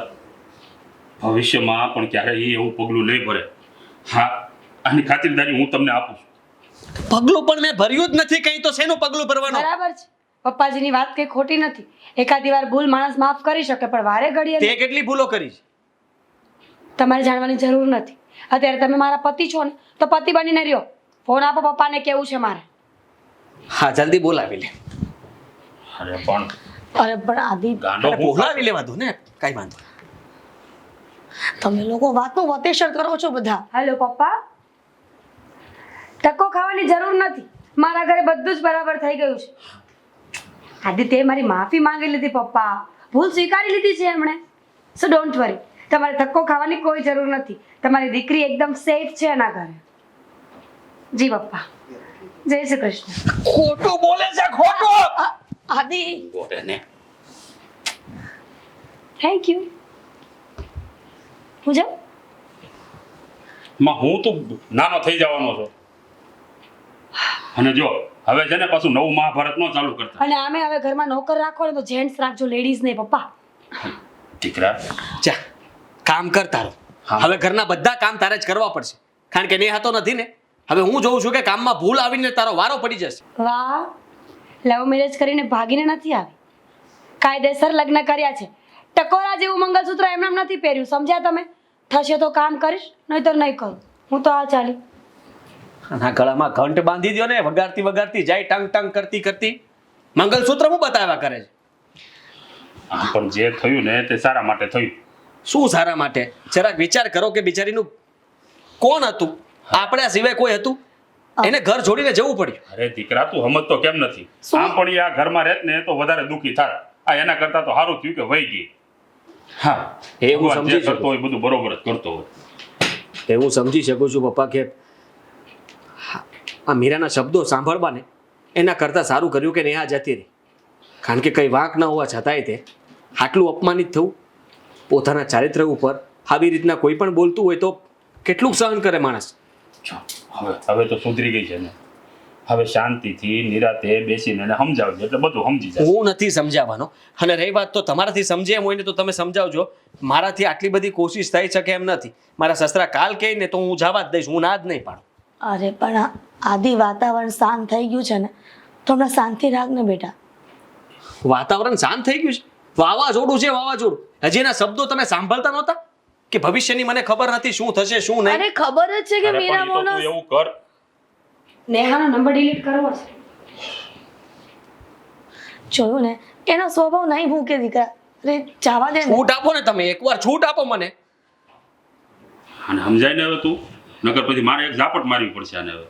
ભવિષ્યમાં પણ ક્યારેય એ એવું પગલું નહીં ભરે. હા, આની ખાતરદારી હું તમને આપું છું. પગલું પણ મેં ભર્યું જ નથી કઈ, તો શેનું પગલું ભરવાનું? બરાબર છે. પપ્પાજીની વાત કઈ ખોટી નથી. એકાદી વાર ભૂલ માણસ માફ કરી શકે, પણ વારે ઘડીએ તે કેટલી ભૂલો કરી છે? તમારે જાણવાની જરૂર નથી. અત્યારે તમે મારા પતિ છો ને, તો પતિ બનીને રહ્યો. ફોન આપો, પપ્પાને કેવું છે મારે. હા જલ્દી બોલાવી લે. અરે પણ અરે પણ આદિ ગાંડો હું બોલાવી લેવા દો ને, કઈ વાંધો નહીં. તમે લોકો વાતનું વતેસર કરો છો બધા. હાલો પપ્પા, ટકો ખાવાની જરૂર નથી. મારા ઘરે બધું જ બરાબર થઈ ગયું છે. આદિત્ય મારી માફી માંગી લીધી પપ્પા, ભૂલ સ્વીકારી લીધી છે એમણે. સો ડોન્ટ વરી, તમારે ધક્કો ખાવાની કોઈ જરૂર નથી. તમારી દીકરી એકદમ સેફ છે એના ઘરે. જી પપ્પા, જય શ્રી કૃષ્ણ. ખોટું બોલે છે, ખોટું. આદિ બોલે ને. Thank you. હું જાઉં? માં હું તો નાનો થઈ જવાનો છું. અને જો હવે છે ને પાછું નવું મહાભારત નો ચાલુ કરતા. અને આમે હવે ઘરમાં નોકર રાખો ને તો જેન્ટ્સ રાખજો, લેડીઝ નહીં પપ્પા. દીકરા જા કામ કર તારું. હા. હવે ઘરના બધા કામ તારે જ કરવા પડશે, કારણ કે નેહા તો નથી ને. હવે હું જોઉં છું કે કામમાં ભૂલ આવીને તારો વારો પડી જશે. વાહ, લવ મેરેજ કરીને ભાગીને નથી આવી. કાયદેસર લગ્ન કર્યા છે. ટકોરા જેવું મંગળસૂત્ર એમને એમ નથી પહેર્યું, સમજ્યા તમે? થશે તો કામ કરીશ, નહીતર નહીં કરું. હું તો આ ચાલી. આના ગળામાં ઘંટ બાંધી દ્યો ને, વગાડતી વગાડતી જાય, ટંગ ટંગ કરતી કરતી. મંગલસૂત્ર હું બતાવ્યા કરે છે? આમ પણ જે થયું ને તે સારા માટે થયું. શું સારા માટે? જરાક વિચાર કરો કે બિચારીનું કોણ હતું? આપણા સિવાય કોઈ હતું? એને ઘર છોડીને જવું પડ્યું. અરે દીકરા તું સમજતો કેમ નથી? આમ પણ એ આ ઘરમાં રહેત ને તો વધારે દુઃખી થાય. આ એના કરતા તો સારું થયું કે વહી ગઈ. હા, એ હું ભગવાન સમજી જે કરતો હોય બધું બરોબર જ કરતો હોય. એ હું સમજી શકું છું પપ્પા કે આ મીરાના શબ્દો સાંભળવાને એના કરતાં સારું કર્યું કે નેહા જતી રહી. કારણ કે કંઈ વાંક ન હોવા છતાંય તે આટલું અપમાનિત થવું, પોતાના ચારિત્ર ઉપર આવી રીતના કોઈ પણ બોલતું હોય તો કેટલું સહન કરે માણસ. જો, હવે તો સુધરી ગઈ છે ને. હવે શાંતિથી નિરાતે બેસીને એને સમજાવજો એટલે બધું સમજી જાય. હું નથી સમજાવવાનો, અને રહી વાત તો તમારાથી સમજે એમ હોય ને તો તમે સમજાવજો. મારાથી આટલી બધી કોશિશ થઈ શકે એમ નથી. મારા સસરા કાલ કહે ને તો હું જવા જ દઈશ, હું ના જ નહીં પાડું. અરે પણ આદિ વાતાવરણ શાંત થઈ ગયું છે ને, તો હમણાં શાંતિ રાખ ને બેટા. વાતાવરણ શાંત થઈ ગયું છે? વાવાઝોડું છે, વાવાઝોડું. હજી એના શબ્દો તમે સાંભળતા નહોતા કે ભવિષ્યની મને ખબર નથી શું થશે શું નહીં? અરે ખબર જ છે કે અરે મીરા પણ ઈ તો મોનો તું એવું કર. નેહાનો નંબર ડિલીટ કરવો છે. જોયું ને, એનો સ્વભાવ નહીં ભૂકે દીકરા. અરે જવા દે ને. છૂટ આપો ને તમે, એકવાર છૂટ આપો મને. અને સમજાય ને હવે તું, નકર પછી મારે એક ઝાપટ મારવી પડશે આને હવે.